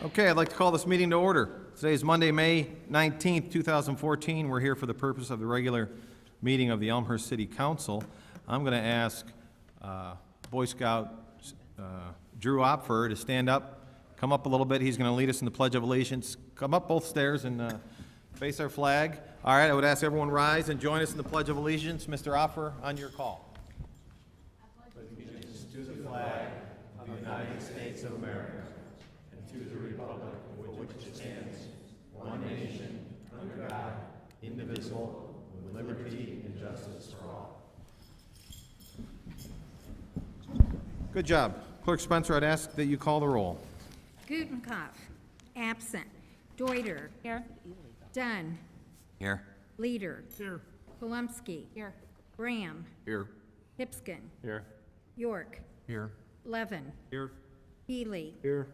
Okay, I'd like to call this meeting to order. Today is Monday, May 19th, 2014. We're here for the purpose of the regular meeting of the Elmhurst City Council. I'm going to ask Boy Scout Drew Opfer to stand up, come up a little bit. He's going to lead us in the Pledge of Allegiance. Come up both stairs and face our flag. All right, I would ask everyone rise and join us in the Pledge of Allegiance. Mr. Opfer, on your call. Allegiance to the flag of the United States of America, to the republic for which it stands, one nation, under God, indivisible, with liberty and justice for all. Good job. Clerk Spencer, I'd ask that you call the roll. Gutenkopf, absent. Deuter. Here. Dunn. Here. Leader. Here. Polumsky. Here. Graham. Here. Hipskin. Here. York. Here. Levin. Here. Healy. Here.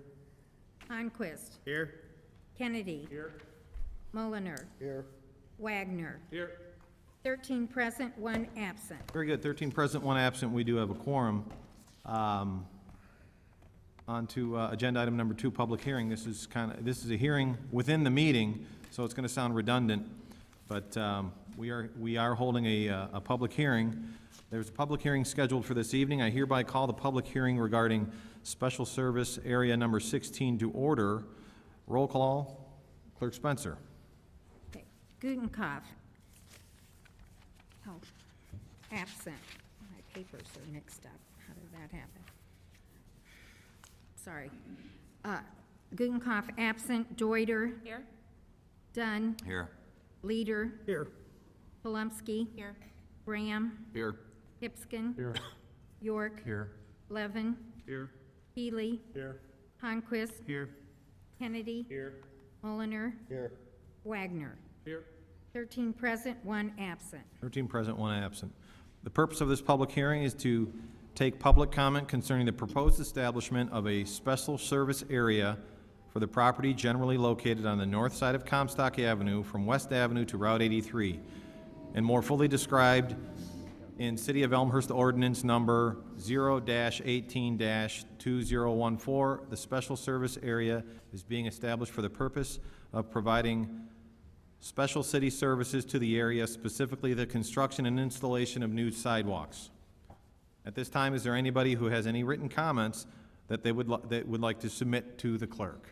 Honquist. Here. Kennedy. Here. Mulliner. Here. Wagner. Here. 13 present, 1 absent. Very good. 13 present, 1 absent. We do have a quorum. On to agenda item number 2, public hearing. This is a hearing within the meeting, so it's going to sound redundant, but we are holding a public hearing. There's a public hearing scheduled for this evening. I hereby call the public hearing regarding Special Service Area Number 16 to order. Roll call. Clerk Spencer. Okay. Gutenkopf. Oh, absent. My papers are mixed up. How did that happen? Sorry. Gutenkopf, absent. Deuter. Here. Dunn. Here. Leader. Here. Polumsky. Here. Graham. Here. Hipskin. Here. York. Here. Levin. Here. Healy. Here. Honquist. Here. Kennedy. Here. Mulliner. Here. Wagner. Here. 13 present, 1 absent. 13 present, 1 absent. The purpose of this public hearing is to take public comment concerning the proposed establishment of a special service area for the property generally located on the north side of Comstock Avenue from West Avenue to Route 83, and more fully described in City of Elmhurst Ordinance Number 0-18-2014. The special service area is being established for the purpose of providing special city services to the area, specifically the construction and installation of new sidewalks. At this time, is there anybody who has any written comments that they would like to submit to the clerk?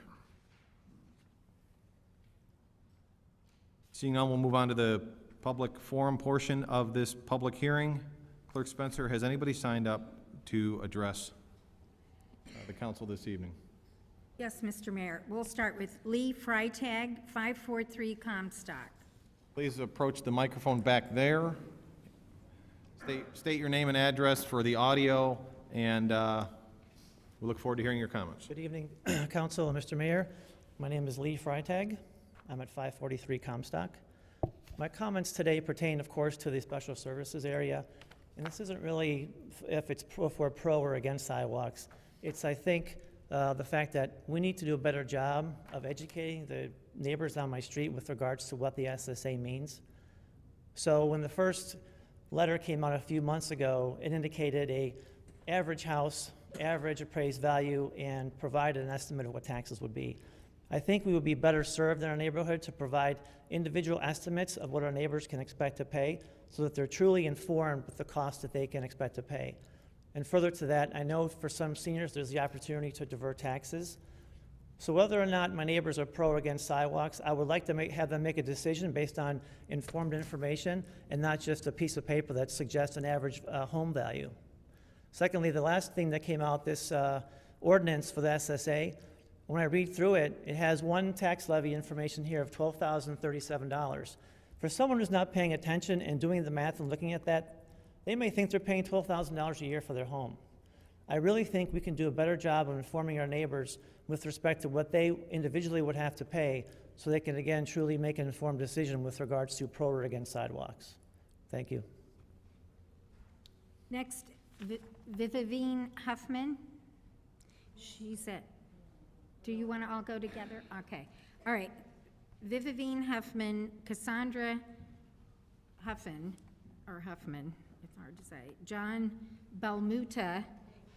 Seeing none, we'll move on to the public forum portion of this public hearing. Clerk Spencer, has anybody signed up to address the council this evening? Yes, Mr. Mayor. We'll start with Lee Freitag, 543 Comstock. Please approach the microphone back there. State your name and address for the audio, and we look forward to hearing your comments. Good evening, Council and Mr. Mayor. My name is Lee Freitag. I'm at 543 Comstock. My comments today pertain, of course, to the special services area, and this isn't really if it's for pro or against sidewalks. It's, I think, the fact that we need to do a better job of educating the neighbors on my street with regards to what the SSA means. So when the first letter came out a few months ago, it indicated a average house, average appraised value, and provided an estimate of what taxes would be. I think we would be better served in our neighborhood to provide individual estimates of what our neighbors can expect to pay so that they're truly informed with the cost that they can expect to pay. And further to that, I know for some seniors there's the opportunity to divert taxes. So whether or not my neighbors are pro or against sidewalks, I would like to have them make a decision based on informed information and not just a piece of paper that suggests an average home value. Secondly, the last thing that came out, this ordinance for the SSA, when I read through it, it has one tax levy information here of $12,037. For someone who's not paying attention and doing the math and looking at that, they may think they're paying $12,000 a year for their home. I really think we can do a better job of informing our neighbors with respect to what they individually would have to pay so they can, again, truly make an informed decision with regards to pro or against sidewalks. Thank you. Next, Vivivine Huffman. She's at, do you want to all go together? Okay. All right. Vivivine Huffman, Cassandra Huffman, it's hard to say, John Belmuta,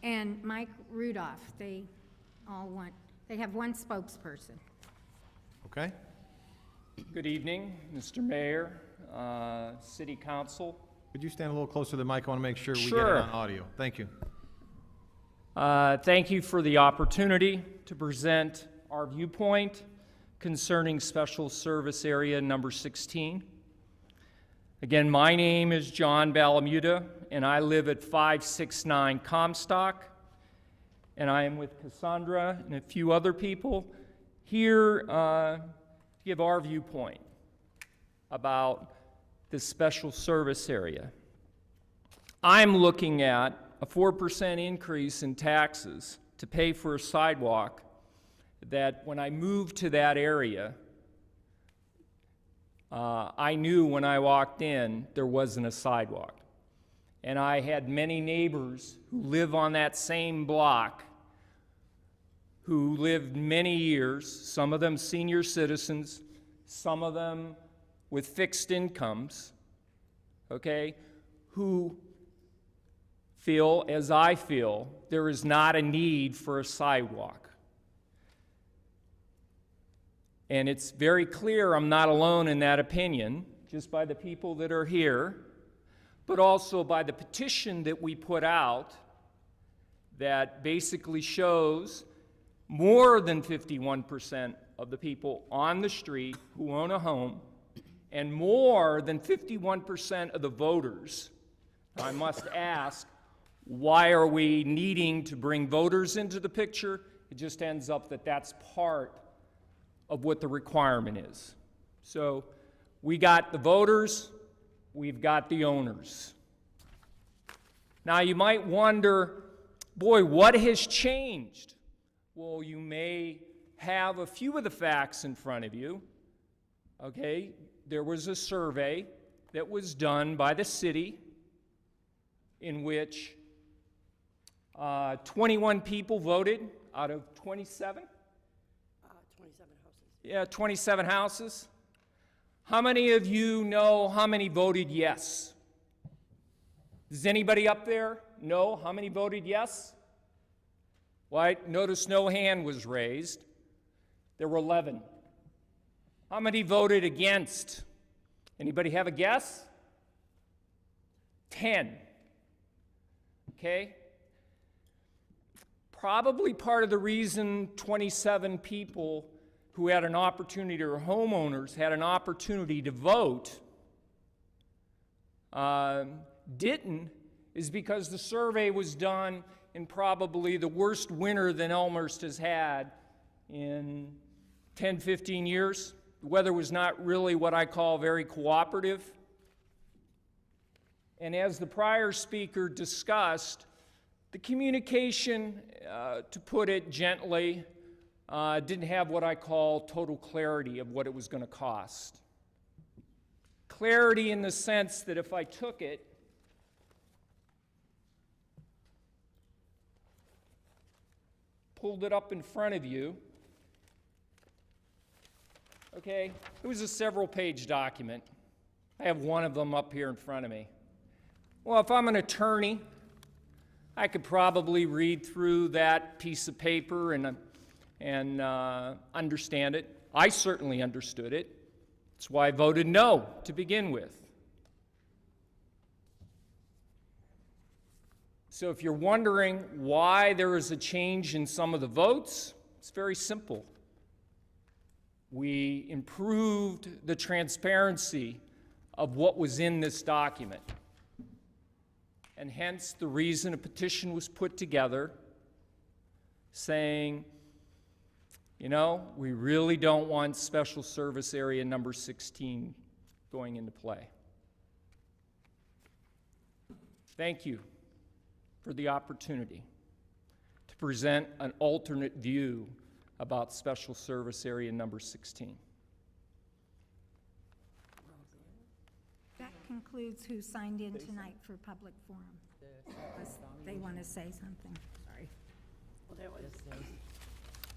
and Mike Rudolph. They all want They have one spokesperson. Okay? Good evening, Mr. Mayor, City Council. Could you stand a little closer to the mic? I want to make sure we get it Sure. on audio. Thank you. Thank you for the opportunity to present our viewpoint concerning Special Service Area Number 16. Again, my name is John Balamuta, and I live at 569 Comstock, and I am with Cassandra and a few other people here to give our viewpoint about this special service area. I'm looking at a 4% increase in taxes to pay for a sidewalk that when I moved to that area, I knew when I walked in there wasn't a sidewalk. And I had many neighbors who live on that same block who lived many years, some of them senior citizens, some of them with fixed incomes, okay, who feel, as I feel, there is not a need for a sidewalk. And it's very clear I'm not alone in that opinion, just by the people that are here, but also by the petition that we put out that basically shows more than 51% of the people on the street who own a home, and more than 51% of the voters. I must ask, why are we needing to bring voters into the picture? It just ends up that that's part of what the requirement is. So we got the voters, we've got the owners. Now you might wonder, boy, what has changed? Well, you may have a few of the facts in front of you. Okay, there was a survey that was done by the city in which 21 people voted out of 27? 27 houses. Yeah, 27 houses. How many of you know how many voted yes? Does anybody up there know how many voted yes? Well, I noticed no hand was raised. There were 11. How many voted against? Anybody have a guess? 10. Okay? Probably part of the reason 27 people who had an opportunity, or homeowners had an opportunity to vote, didn't, is because the survey was done in probably the worst winter that Elmhurst has had in 10, 15 years. The weather was not really what I call very cooperative. And as the prior speaker discussed, the communication, to put it gently, didn't have what I call total clarity of what it was going to cost. Clarity in the sense that if I took it, pulled it up in front of you, okay, it was a several-page document. I have one of them up here in front of me. Well, if I'm an attorney, I could probably read through that piece of paper and understand it. I certainly understood it. That's why I voted no to begin with. So if you're wondering why there is a change in some of the votes, it's very simple. We improved the transparency of what was in this document. And hence the reason a petition was put together saying, you know, we really don't want Special Service Area Number 16 going into play. Thank you for the opportunity to present an alternate view about Special Service Area Number 16. That concludes who signed in tonight for public forum. Unless they want to say something, sorry.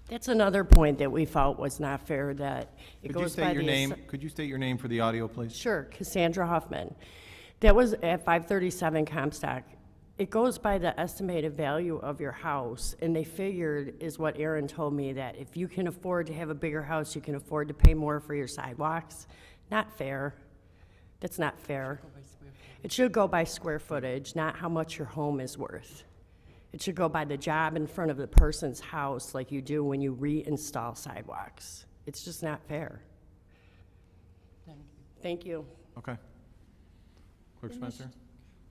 That's another point that we felt was not fair, that it Could you goes by state your the... name? Could you state your name for the audio, please? Sure, Cassandra Huffman. That was at 537 Comstock. it goes by the estimated value of your house, and they figured, is what Aaron told me, that if you can afford to have a bigger house, you can afford to pay more for your sidewalks. Not fair. That's not fair. It should go by square footage, not how much your home is worth. It should go by the job in front of the person's house like you do when you reinstall sidewalks. It's just not fair. Thank you. Okay. Clerk Spencer?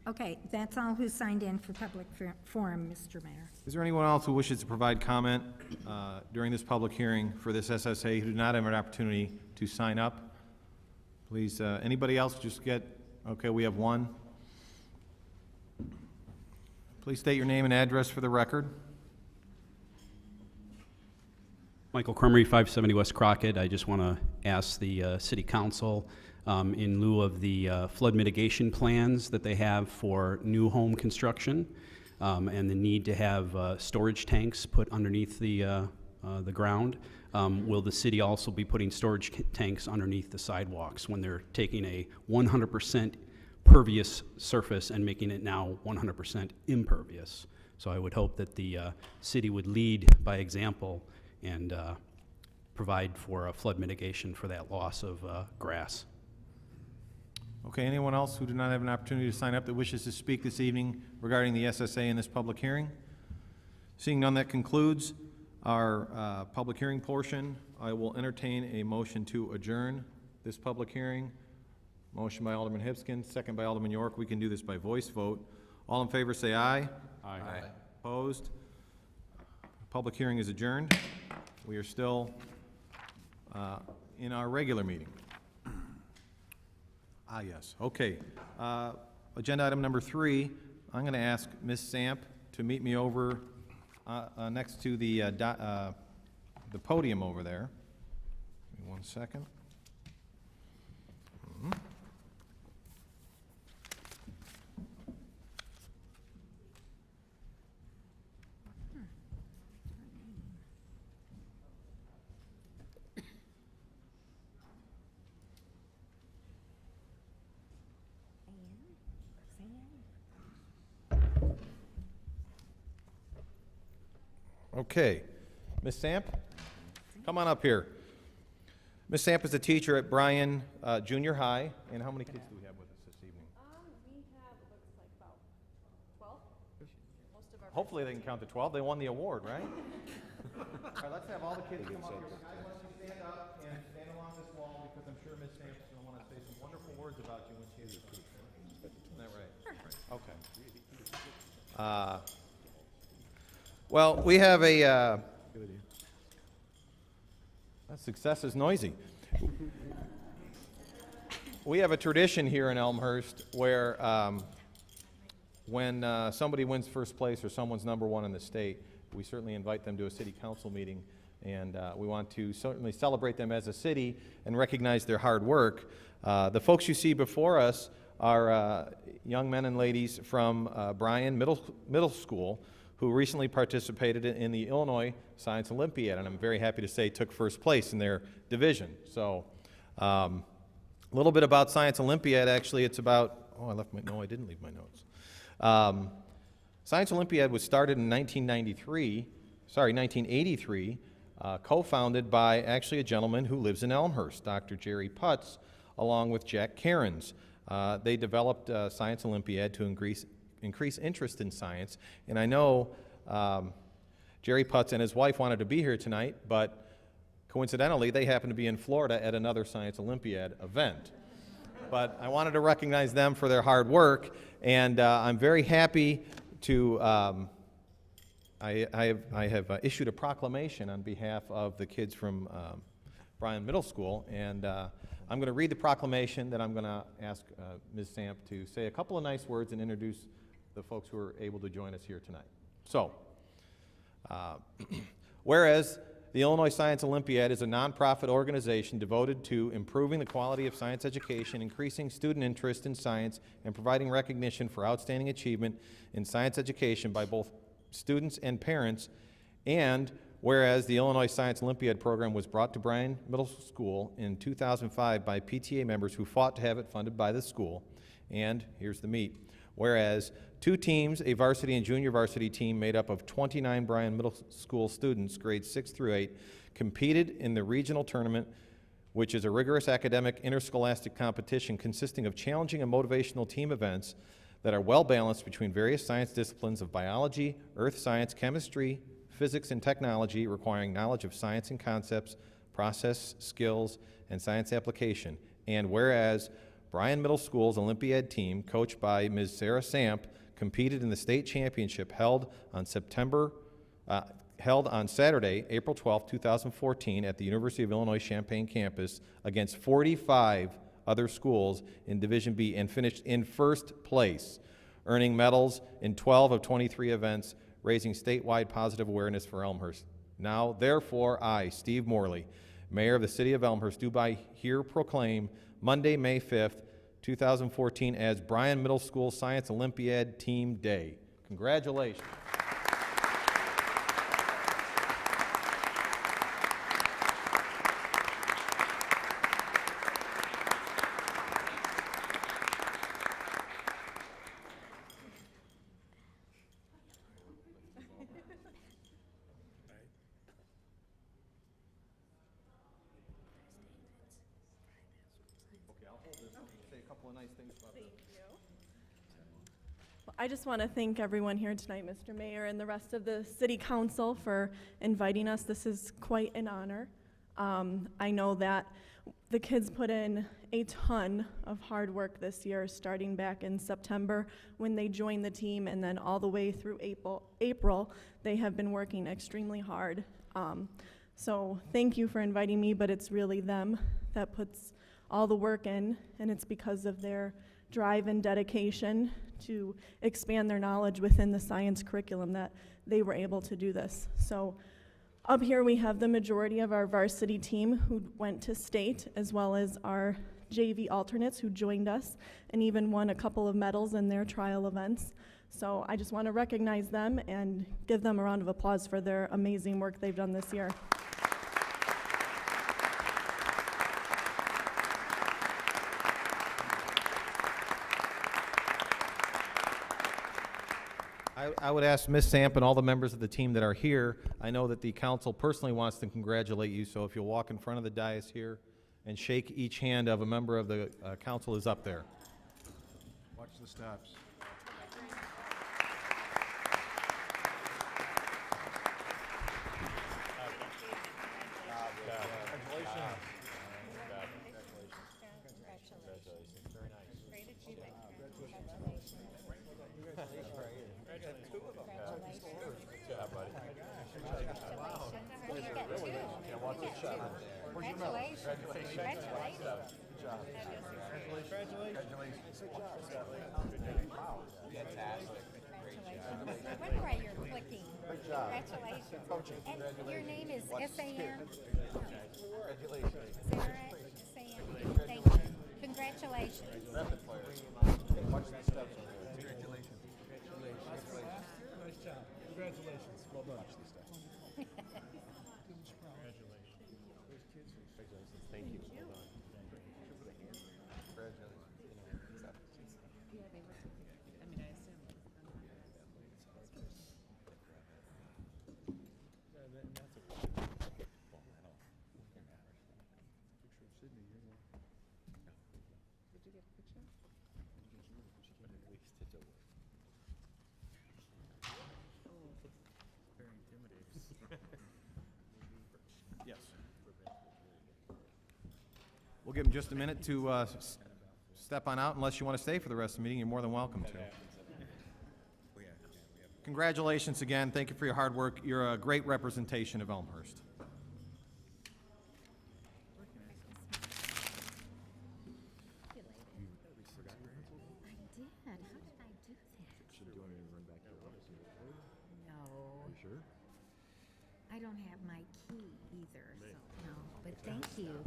Okay, that's all who signed in for public forum, Mr. Mayor. Is there anyone else who wishes to provide comment during this public hearing for this SSA who did not have an opportunity to sign up? Please, anybody else just get, okay, we have one. Please state your name and address for the record. Michael Cremery, 570 West Crockett. I just want to ask the City Council, in lieu of the flood mitigation plans that they have for new home construction, and the need to have storage tanks put underneath the ground, will the city also be putting storage tanks underneath the sidewalks when they're taking a 100% pervious surface and making it now 100% impervious? So I would hope that the city would lead by example and provide for a flood mitigation for that loss of grass. Okay, anyone else who did not have an opportunity to sign up that wishes to speak this evening regarding the SSA in this public hearing? Seeing none, that concludes our public hearing portion. I will entertain a motion to adjourn this public hearing. Motion by Alderman Hipskin, second by Alderman York. We can do this by voice vote. All in favor say aye. Aye. Opposed? Public hearing is adjourned. We are still in our regular meeting. Ah, yes. Okay. Agenda item number 3, I'm going to ask Ms. Samp to meet me over next to the podium over there. Give me 1 second. Okay. Ms. Samp, come on up here. Ms. Samp is a teacher at Bryan Junior High. And how many kids do we have with us this evening? We have, it looks like about 12. Most of our. Hopefully they can count to 12. They won the award, right? All right, let's have all the kids come up here. Guys, why don't you stand up and stand along this wall, because I'm sure Ms. Samp is going to want to say some wonderful words about you when she is speaking. Isn't that right? Okay. Well, we have a, that success is noisy. We have a tradition here in Elmhurst where when somebody wins first place or someone's number 1 in the state, we certainly invite them to a city council meeting, and we want to certainly celebrate them as a city and recognize their hard work. The folks you see before us are young men and ladies from Bryan Middle School who recently participated in the Illinois Science Olympiad, and I'm very happy to say took first place in their division. So a little bit about Science Olympiad. Actually, it's about, I didn't leave my notes. Science Olympiad was started in 1983, co-founded by actually a gentleman who lives in Elmhurst, Dr. Jerry Putz, along with Jack Cairns. They developed Science Olympiad to increase interest in science. And I know Jerry Putz and his wife wanted to be here tonight, but coincidentally, they happened to be in Florida at another Science Olympiad event. But I wanted to recognize them for their hard work, and I'm very happy to, I have issued a proclamation on behalf of the kids from Bryan Middle School, and I'm going to read the proclamation, then I'm going to ask Ms. Samp to say a couple of nice words and introduce the folks who are able to join us here tonight. So, whereas the Illinois Science Olympiad is a nonprofit organization devoted to improving the quality of science education, increasing student interest in science, and providing recognition for outstanding achievement in science education by both students and parents, and whereas the Illinois Science Olympiad program was brought to Bryan Middle School in 2005 by PTA members who fought to have it funded by the school, and here's the meat. Whereas 2 teams, a varsity and junior varsity team made up of 29 Bryan Middle School students, grades 6 through 8, competed in the regional tournament, which is a rigorous academic interscholastic competition consisting of challenging and motivational team events that are well balanced between various science disciplines of biology, earth science, chemistry, physics, and technology, requiring knowledge of science and concepts, process skills, and science application. And whereas Bryan Middle School's Olympiad team, coached by Ms. Sarah Samp, competed in the state championship held on Saturday, April 12, 2014, at the University of Illinois Champaign campus against 45 other schools in Division B and finished in first place, earning medals in 12 of 23 events, raising statewide positive awareness for Elmhurst. Now, therefore, I, Steve Morley, Mayor of the City of Elmhurst, do by here proclaim Monday, May 5th, 2014 as Bryan Middle School Science Olympiad Team Day. Congratulations. I just want to thank everyone here tonight, Mr. Mayor, and the rest of the City Council for inviting us. This is quite an honor. I know that the kids put in a ton of hard work this year, starting back in September when they joined the team, and then all the way through April, they have been working extremely hard. So thank you for inviting me, but it's really them that puts all the work in, and it's because of their drive and dedication to expand their knowledge within the science curriculum that they were able to do this. So up here we have the majority of our varsity team who went to state, as well as our JV alternates who joined us and even won a couple of medals in their trial events. So I just want to recognize them and give them a round of applause for their amazing work they've done this year. I would ask Ms. Samp and all the members of the team that are here, I know that the council personally wants to congratulate you, so if you'll walk in front of the dais here and shake each hand of a member of the council is up there. Watch the steps. Wonder why you're clicking. Congratulations. And your name is S.A.M.? Congratulations. Sarah S.A.M. Thank you. Congratulations. Watch the steps over there. Congratulations. Nice job. Congratulations. Well done. Watch the steps. Yes. We'll give them just a minute to step on out. Unless you want to stay for the rest of the meeting, you're more than welcome to. Congratulations again. Thank you for your hard work. You're a great representation of Elmhurst. I don't have my key either, so, no, but thank you.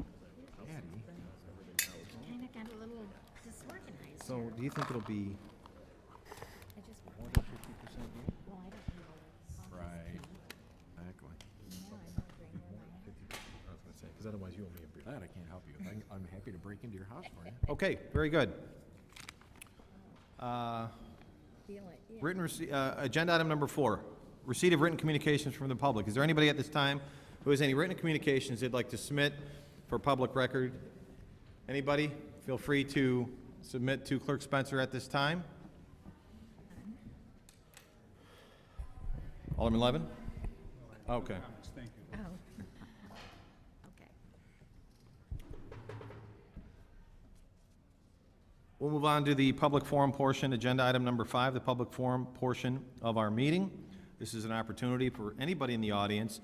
Kind of got a little disorganized. So, do you think it'll be I just, more than 50% here? well, I don't know. Right. Exactly. No, I'm wondering where my 50%, I was going to say, because otherwise you owe me a beer. That I can't help you. I'm happy to break into your house for you. Okay, very good. Agenda item number 4, receipt of written communications from the public. Is there anybody at this time who has any written communications they'd like to submit for public record? Anybody? Feel free to submit to Clerk Spencer at this time. Alderman Levin? Okay. Oh. Okay. We'll move on to the public forum portion, agenda item number 5, the public forum portion of our meeting. This is an opportunity for anybody in the audience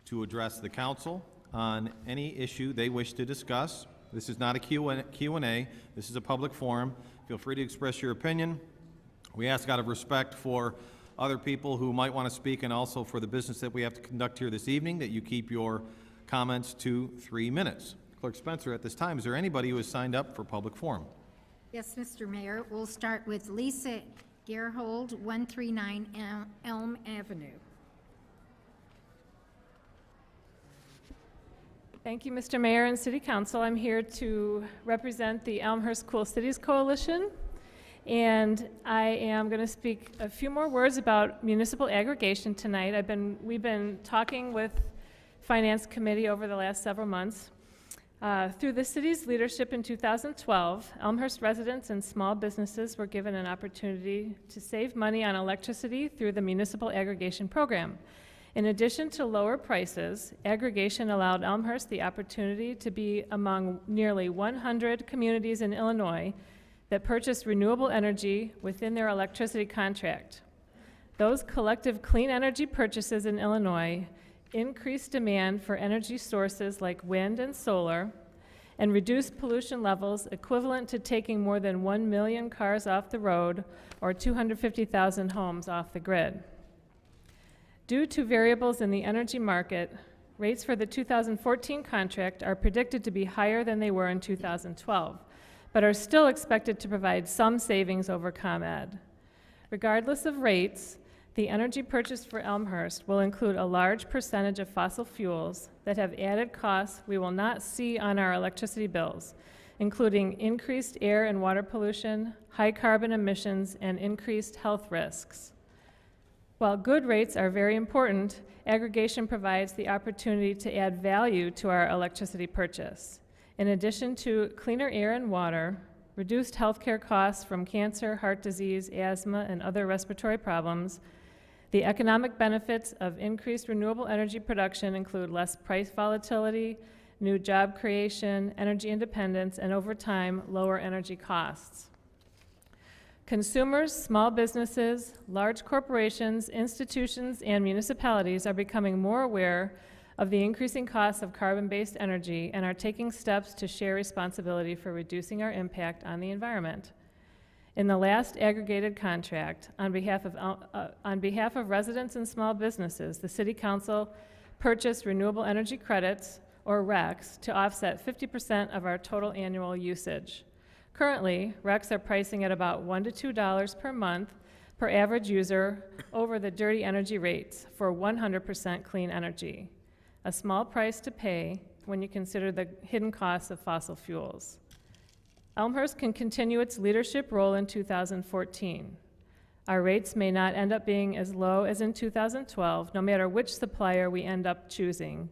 to address the council on any issue they wish to discuss. This is not a Q&A. This is a public forum. Feel free to express your opinion. We ask out of respect for other people who might want to speak and also for the business that we have to conduct here this evening that you keep your comments to 3 minutes. Clerk Spencer, at this time, is there anybody who has signed up for public forum? Yes, Mr. Mayor, we'll start with Lisa Gerhold, 139 Elm Avenue. Thank you, Mr. Mayor and City Council. I'm here to represent the Elmhurst Cool Cities Coalition, and I am going to speak a few more words about municipal aggregation tonight. We've been talking with Finance Committee over the last several months. Through the city's leadership in 2012, Elmhurst residents and small businesses were given an opportunity to save money on electricity through the municipal aggregation program. In addition to lower prices, aggregation allowed Elmhurst the opportunity to be among nearly 100 communities in Illinois that purchased renewable energy within their electricity contract. Those collective clean energy purchases in Illinois increased demand for energy sources like wind and solar and reduced pollution levels equivalent to taking more than 1 million cars off the road or 250,000 homes off the grid. Due to variables in the energy market, rates for the 2014 contract are predicted to be higher than they were in 2012, but are still expected to provide some savings over ComEd. Regardless of rates, the energy purchased for Elmhurst will include a large percentage of fossil fuels that have added costs we will not see on our electricity bills, including increased air and water pollution, high carbon emissions, and increased health risks. While good rates are very important, aggregation provides the opportunity to add value to our electricity purchase. In addition to cleaner air and water, reduced healthcare costs from cancer, heart disease, asthma, and other respiratory problems, the economic benefits of increased renewable energy production include less price volatility, new job creation, energy independence, and over time, lower energy costs. Consumers, small businesses, large corporations, institutions, and municipalities are becoming more aware of the increasing costs of carbon-based energy and are taking steps to share responsibility for reducing our impact on the environment. In the last aggregated contract, on behalf of residents and small businesses, the City Council purchased renewable energy credits, or RECs, to offset 50% of our total annual usage. Currently, RECs are pricing at about $1 to $2 per month per average user over the dirty energy rates for 100% clean energy, a small price to pay when you consider the hidden costs of fossil fuels. Elmhurst can continue its leadership role in 2014. Our rates may not end up being as low as in 2012, no matter which supplier we end up choosing,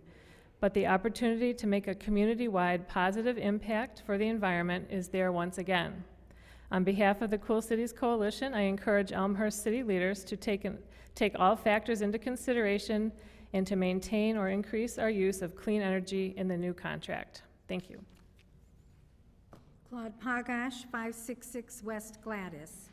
but the opportunity to make a community-wide positive impact for the environment is there once again. On behalf of the Cool Cities Coalition, I encourage Elmhurst city leaders to take all factors into consideration and to maintain or increase our use of clean energy in the new contract. Thank you. Claude Pagash, 566 West Gladys.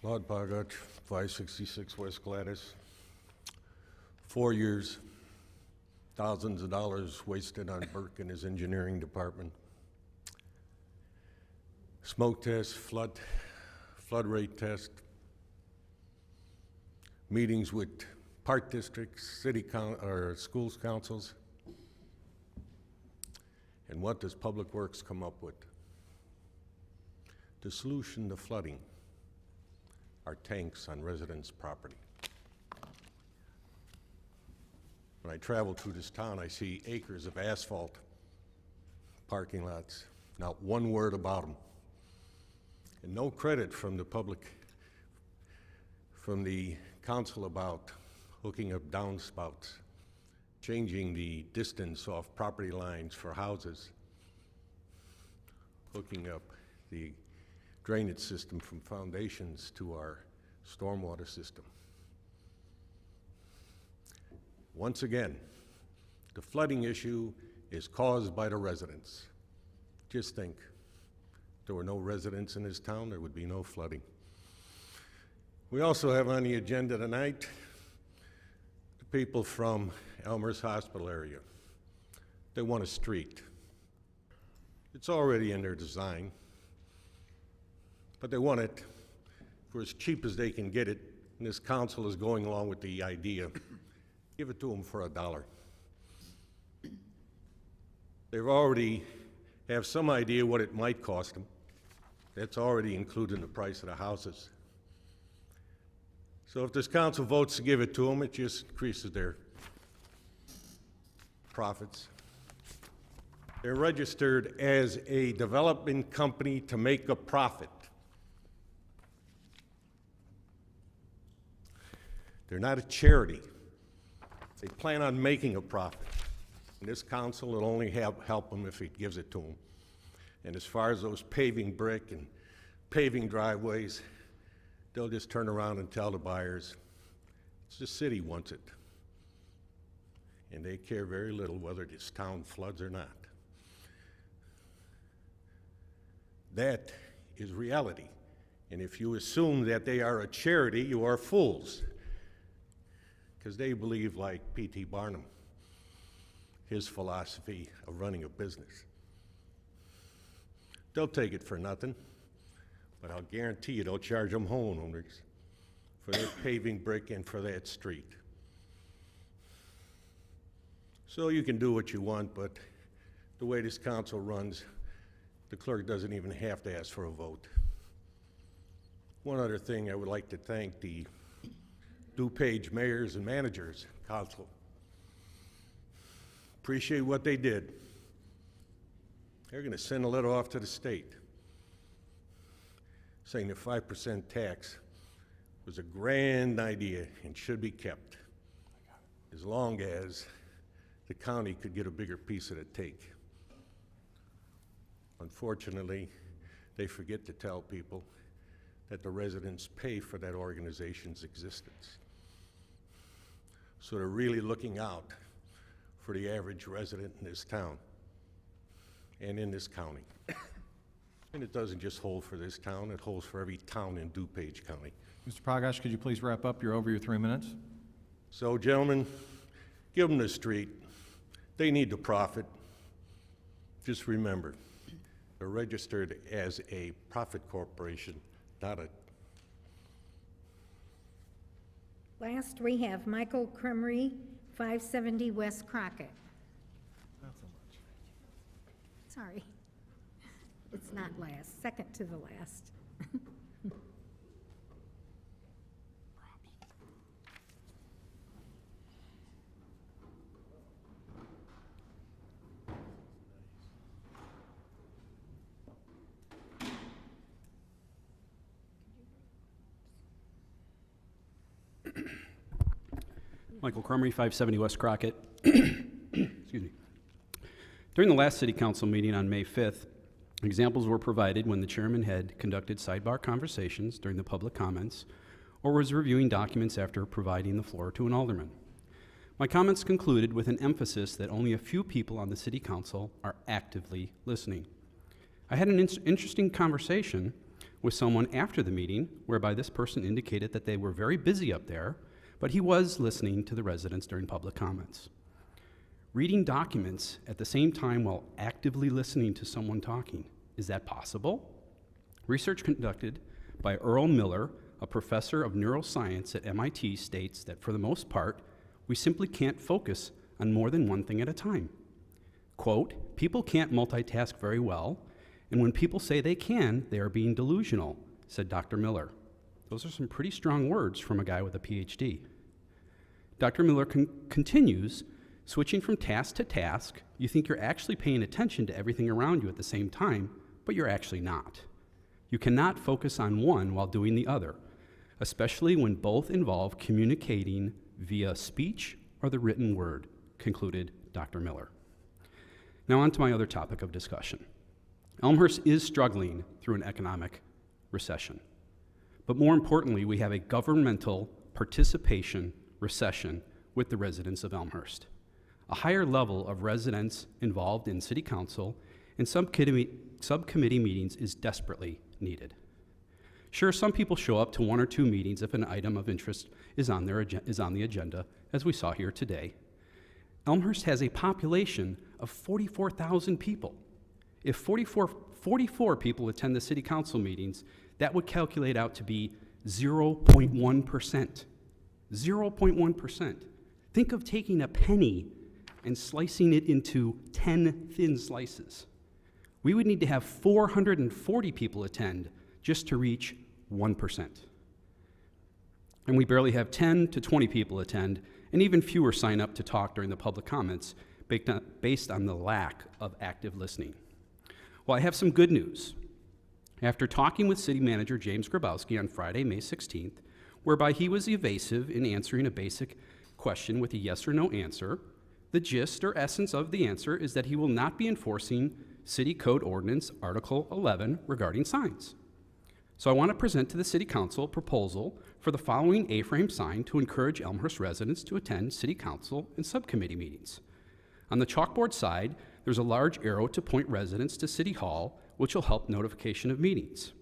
Claude Pagach, 566 West Gladys. 4 years, thousands of dollars wasted on Burke and his engineering department. Smoke test, flood rate test, meetings with park districts, schools councils. And what does Public Works come up with? The solution to flooding are tanks on residents' property. When I travel through this town, I see acres of asphalt parking lots, not one word about them. And no credit from the public, from the council about hooking up downspouts, changing the distance off property lines for houses, hooking up the drainage system from foundations to our stormwater system. Once again, the flooding issue is caused by the residents. Just think, if there were no residents in this town, there would be no flooding. We also have on the agenda tonight the people from Elmhurst Hospital area. They want a street. It's already in their design, but they want it for as cheap as they can get it, and this council is going along with the idea. Give it to them for $1. They've already have some idea what it might cost them. That's already included in the price of the houses. So if this council votes to give it to them, it just increases their profits. They're registered as a development company to make a profit. They're not a charity. They plan on making a profit. And this council will only help them if it gives it to them. And as far as those paving brick and paving driveways, they'll just turn around and tell the buyers, it's the city wants it. And they care very little whether this town floods or not. That is reality. And if you assume that they are a charity, you are fools. Because they believe like P.T. Barnum, his philosophy of running a business. They'll take it for nothing, but I'll guarantee you they'll charge them homeowners for that paving brick and for that street. So you can do what you want, but the way this council runs, the clerk doesn't even have to ask for a vote. One other thing, I would like to thank the DuPage mayors and managers council. Appreciate what they did. They're going to send a letter off to the state saying the 5% tax was a grand idea and should be kept as long as the county could get a bigger piece of the cake. Unfortunately, they forget to tell people that the residents pay for that organization's existence. So they're really looking out for the average resident in this town and in this county. And it doesn't just hold for this town, it holds for every town in DuPage County. Mr. Prakash, could you please wrap up? You're over your 3 minutes. So gentlemen, give them the street. They need the profit. Just remember, they're registered as a profit corporation, not a... Last, we have Michael Cremery, 570 West Crockett. Not so much. Sorry. It's not last, second to the last. Michael Crumry, 570 West Crockett. Excuse me. During the last city council meeting on May 5th, examples were provided when the chairman had conducted sidebar conversations during the public comments or was reviewing documents after providing the floor to an alderman. My comments concluded with an emphasis that only a few people on the city council are actively listening. I had an interesting conversation with someone after the meeting whereby this person indicated that they were very busy up there, but he was listening to the residents during public comments. Reading documents at the same time while actively listening to someone talking, is that possible? Research conducted by Earl Miller, a professor of neuroscience at MIT, states that for the most part, we simply can't focus on more than one thing at a time. Quote, people can't multitask very well, and when people say they can, they are being delusional, said Dr. Miller. Those are some pretty strong words from a guy with a PhD. Dr. Miller continues, switching from task to task, you think you're actually paying attention to everything around you at the same time, but you're actually not. You cannot focus on one while doing the other, especially when both involve communicating via speech or the written word, concluded Dr. Miller. Now on to my other topic of discussion. Elmhurst is struggling through an economic recession. But more importantly, we have a governmental participation recession with the residents of Elmhurst. A higher level of residents involved in city council and subcommittee meetings is desperately needed. Sure, some people show up to 1 or 2 meetings if an item of interest is on the agenda, as we saw here today. Elmhurst has a population of 44,000 people. If 44 people attend the city council meetings, that would calculate out to be 0.1%. 0.1%. Think of taking a penny and slicing it into 10 thin slices. We would need to have 440 people attend just to reach 1%. And we barely have 10 to 20 people attend, and even fewer sign up to talk during the public comments based on the lack of active listening. Well, I have some good news. After talking with City Manager James Grabowski on Friday, May 16th, whereby he was evasive in answering a basic question with a yes or no answer, the gist or essence of the answer is that he will not be enforcing City Code Ordinance Article 11 regarding signs. So I want to present to the City Council a proposal for the following A-frame sign to encourage Elmhurst residents to attend City Council and subcommittee meetings. On the chalkboard side, there's a large arrow to point residents to City Hall, which will help notification of meetings.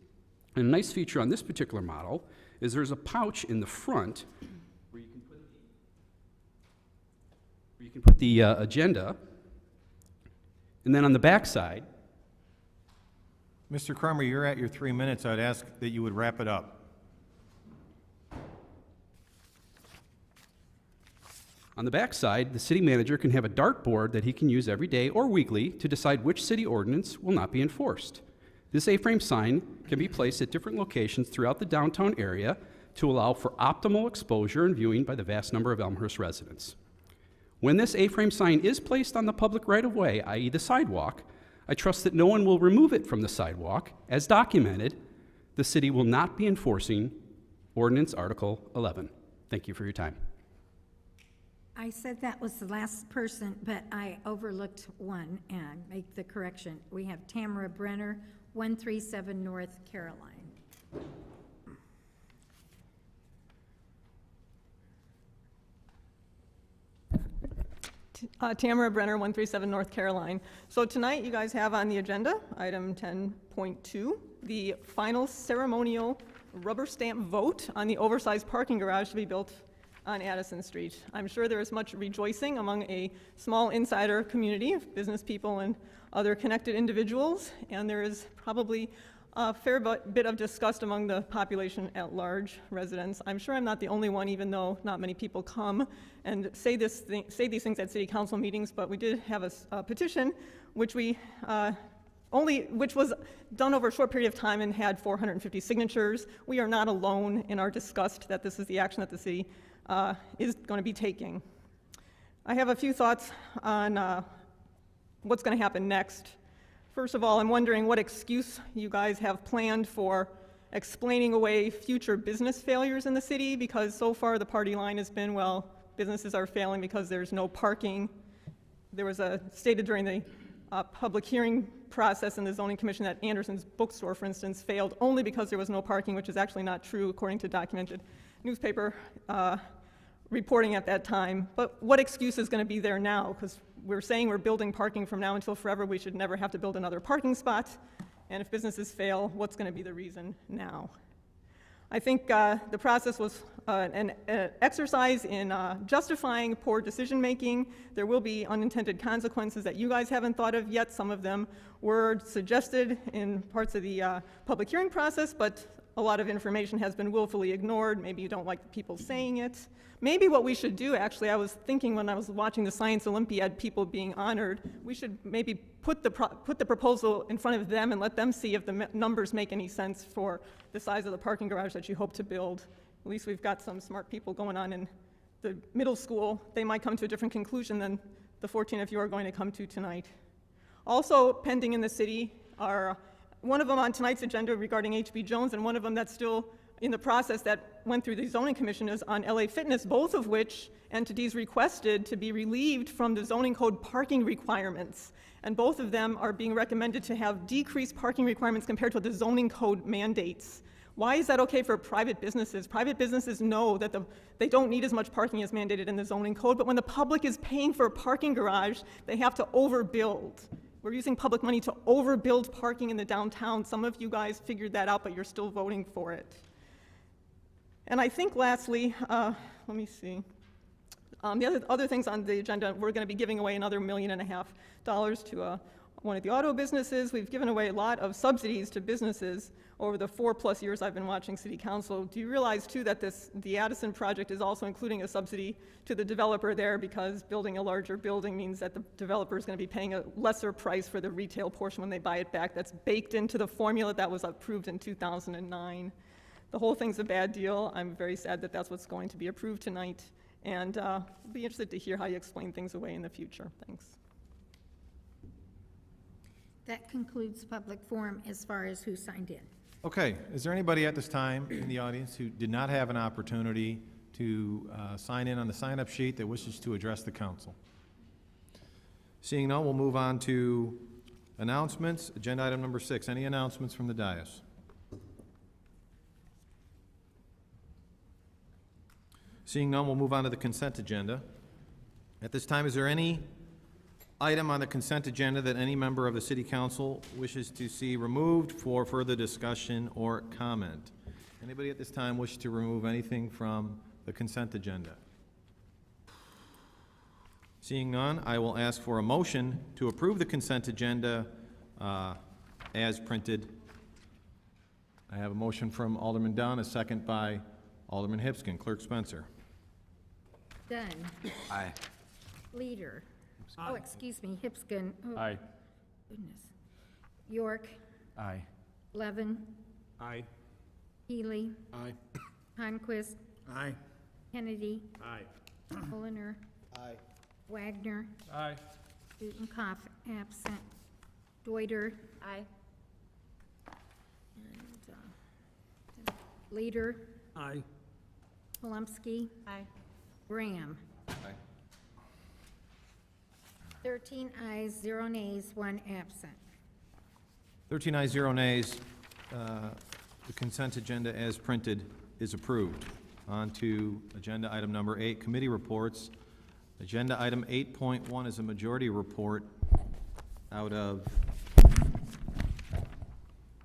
And a nice feature on this particular model is there's a pouch in the front where you can put the agenda, and then on the back side, Mr. Crummer, you're at your 3 minutes. I'd ask that you would wrap it up. on the back side, the city manager can have a dartboard that he can use every day or weekly to decide which city ordinance will not be enforced. This A-frame sign can be placed at different locations throughout the downtown area to allow for optimal exposure and viewing by the vast number of Elmhurst residents. When this A-frame sign is placed on the public right-of-way, i.e. the sidewalk, I trust that no one will remove it from the sidewalk. As documented, the city will not be enforcing Ordinance Article 11. Thank you for your time. I said that was the last person, but I overlooked one and make the correction. We have Tamara Brenner, 137 North Caroline. Tamara Brenner, 137 North Caroline. So tonight you guys have on the agenda, item 10.2, the final ceremonial rubber stamp vote on the oversized parking garage to be built on Addison Street. I'm sure there is much rejoicing among a small insider community of business people and other connected individuals, and there is probably a fair bit of disgust among the population at large, residents. I'm sure I'm not the only one, even though not many people come and say these things at city council meetings, but we did have a petition which which was done over a short period of time and had 450 signatures. We are not alone in our disgust that this is the action that the city is going to be taking. I have a few thoughts on what's going to happen next. First of all, I'm wondering what excuse you guys have planned for explaining away future business failures in the city, because so far the party line has been, well, businesses are failing because there's no parking. There was stated during the public hearing process in the zoning commission that Anderson's bookstore, for instance, failed only because there was no parking, which is actually not true according to documented newspaper reporting at that time. But what excuse is going to be there now? Because we're saying we're building parking from now until forever. We should never have to build another parking spot. And if businesses fail, what's going to be the reason now? I think the process was an exercise in justifying poor decision making. There will be unintended consequences that you guys haven't thought of yet. Some of them were suggested in parts of the public hearing process, but a lot of information has been willfully ignored. Maybe you don't like the people saying it. Maybe what we should do, actually, I was thinking when I was watching the Science Olympiad people being honored, we should maybe put the proposal in front of them and let them see if the numbers make any sense for the size of the parking garage that you hope to build. At least we've got some smart people going on in the middle school, they might come to a different conclusion than the 14 of you are going to come to tonight. Also pending in the city are one of them on tonight's agenda regarding HB Jones, and one of them that's still in the process that went through the zoning commission is on LA Fitness, both of which entities requested to be relieved from the zoning code parking requirements. And both of them are being recommended to have decreased parking requirements compared to what the zoning code mandates. Why is that okay for private businesses? Private businesses know that they don't need as much parking as mandated in the zoning code, but when the public is paying for a parking garage, they have to overbuild. We're using public money to overbuild parking in the downtown. Some of you guys figured that out, but you're still voting for it. And I think lastly, let me see. The other things on the agenda, we're going to be giving away another $1.5 million to one of the auto businesses. We've given away a lot of subsidies to businesses over the 4+ years I've been watching City Council. Do you realize too that the Addison project is also including a subsidy to the developer there, because building a larger building means that the developer is going to be paying a lesser price for the retail portion when they buy it back? That's baked into the formula that was approved in 2009. The whole thing's a bad deal. I'm very sad that that's what's going to be approved tonight, and I'll be interested to hear how you explain things away in the future. Thanks. That concludes public forum as far as who signed in. Okay, is there anybody at this time in the audience who did not have an opportunity to sign in on the sign-up sheet that wishes to address the council? Seeing none, we'll move on to announcements. Agenda item number 6, any announcements from the dais? Seeing none, we'll move on to the consent agenda. At this time, is there any item on the consent agenda that any member of the City Council wishes to see removed for further discussion or comment? Anybody at this time wish to remove anything from the consent agenda? Seeing none, I will ask for a motion to approve the consent agenda as printed. I have a motion from Alderman Dunn, a second by Alderman Hipskin. Clerk Spencer. Dunn. Aye. Leader. Oh, excuse me, Hipskin. Oh, Aye. goodness. York. Aye. Levin. Aye. Healy. Aye. Conquist. Aye. Kennedy. Aye. Mulliner. Aye. Wagner. Aye. Dutenkoff, absent. Deuter. Aye. And, Leader. Aye. Polumsky. Aye. Graham. Aye. 13 ayes, 0 nays, 1 absent. 13 ayes, 0 nays. The consent agenda as printed is approved. On to agenda item number 8, committee reports. Agenda item 8.1 is a majority report out of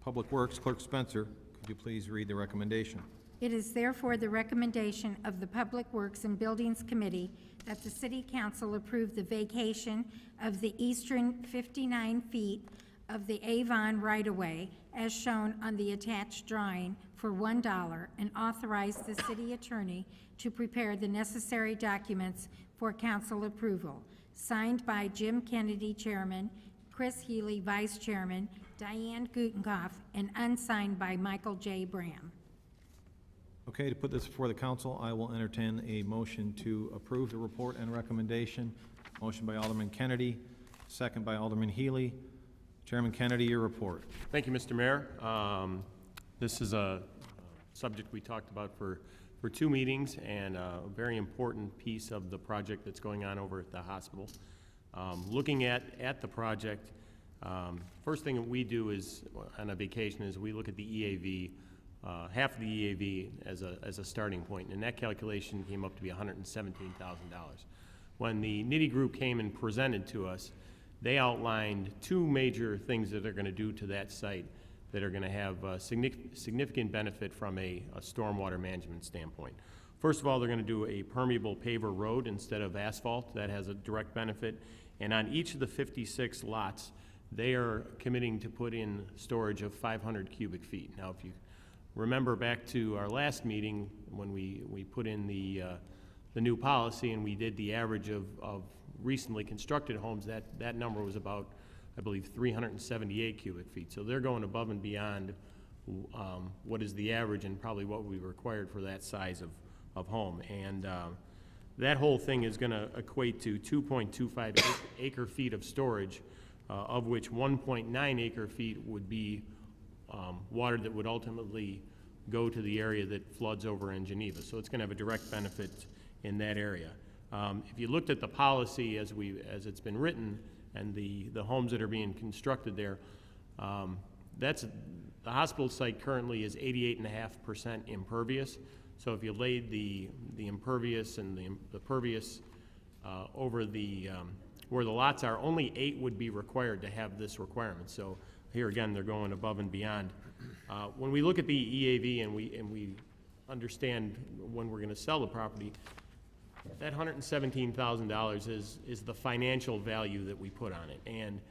Public Works. Clerk Spencer, could you please read the recommendation? It is therefore the recommendation of the Public Works and Buildings Committee that the City Council approve the vacation of the eastern 59 feet of the Avon right-of-way as shown on the attached drawing for $1 and authorize the city attorney to prepare the necessary documents for council approval. Signed by Jim Kennedy, Chairman, Chris Healy, Vice Chairman, Diane Gutenkoff, and unsigned by Michael J. Bram. Okay, to put this before the council, I will entertain a motion to approve the report and recommendation. Motion by Alderman Kennedy, second by Alderman Healy. Chairman Kennedy, your report. Thank you, Mr. Mayor. This is a subject we talked about for 2 meetings, and a very important piece of the project that's going on over at the hospital. Looking at the project, first thing that we do is, on a vacation, is we look at the EAV, half of the EAV as a starting point, and that calculation came up to be $117,000. When the Nitty Group came and presented to us, they outlined 2 major things that they're going to do to that site that are going to have significant benefit from a stormwater management standpoint. First of all, they're going to do a permeable paver road instead of asphalt. That has a direct benefit. And on each of the 56 lots, they are committing to put in storage of 500 cubic feet. Now, if you remember back to our last meeting when we put in the new policy and we did the average of recently constructed homes, that number was about, I believe, 378 cubic feet. So they're going above and beyond what is the average and probably what we required for that size of home. And That whole thing is gonna equate to 2.25 acre feet of storage, of which 1.9 acre feet would be water that would ultimately go to the area that floods over in Geneva. So it's gonna have a direct benefit in that area. If you looked at the policy as it's been written and the homes that are being constructed there, the hospital site currently is 88.5% impervious. So if you laid the impervious and the pervious over the where the lots are, only 8 would be required to have this requirement. So here again, they're going above and beyond. When we look at the EAV and we understand when we're going to sell the property, that $117,000 is the financial value that we put on it. And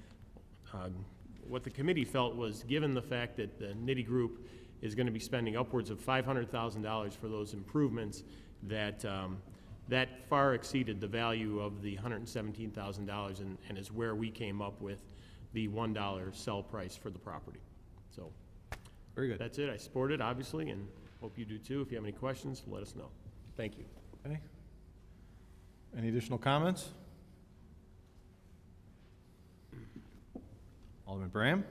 what the committee felt was, given the fact that the Nitti Group is going to be spending upwards of $500,000 for those improvements, that that far exceeded the value of the $117,000 and is where we came up with the $1 sell price for the property. So Very good. that's it. I support it, obviously, and hope you do too. If you have any questions, let us know. Thank you. Okay. Any additional comments? Alderman Braham?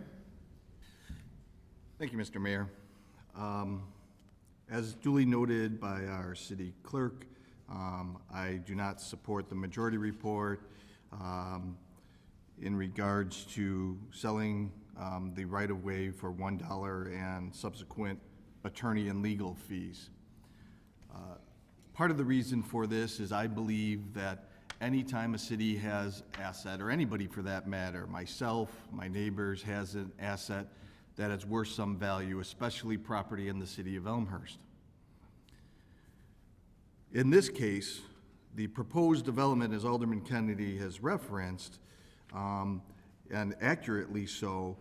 Thank you, Mr. Mayor. As duly noted by our city clerk, I do not support the majority report in regards to selling the right-of-way for $1 and subsequent attorney and legal fees. Part of the reason for this is I believe that anytime a city has asset, or anybody for that matter, myself, my neighbors, has an asset that is worth some value, especially property in the city of Elmhurst. In this case, the proposed development, as Alderman Kennedy has referenced, and accurately so,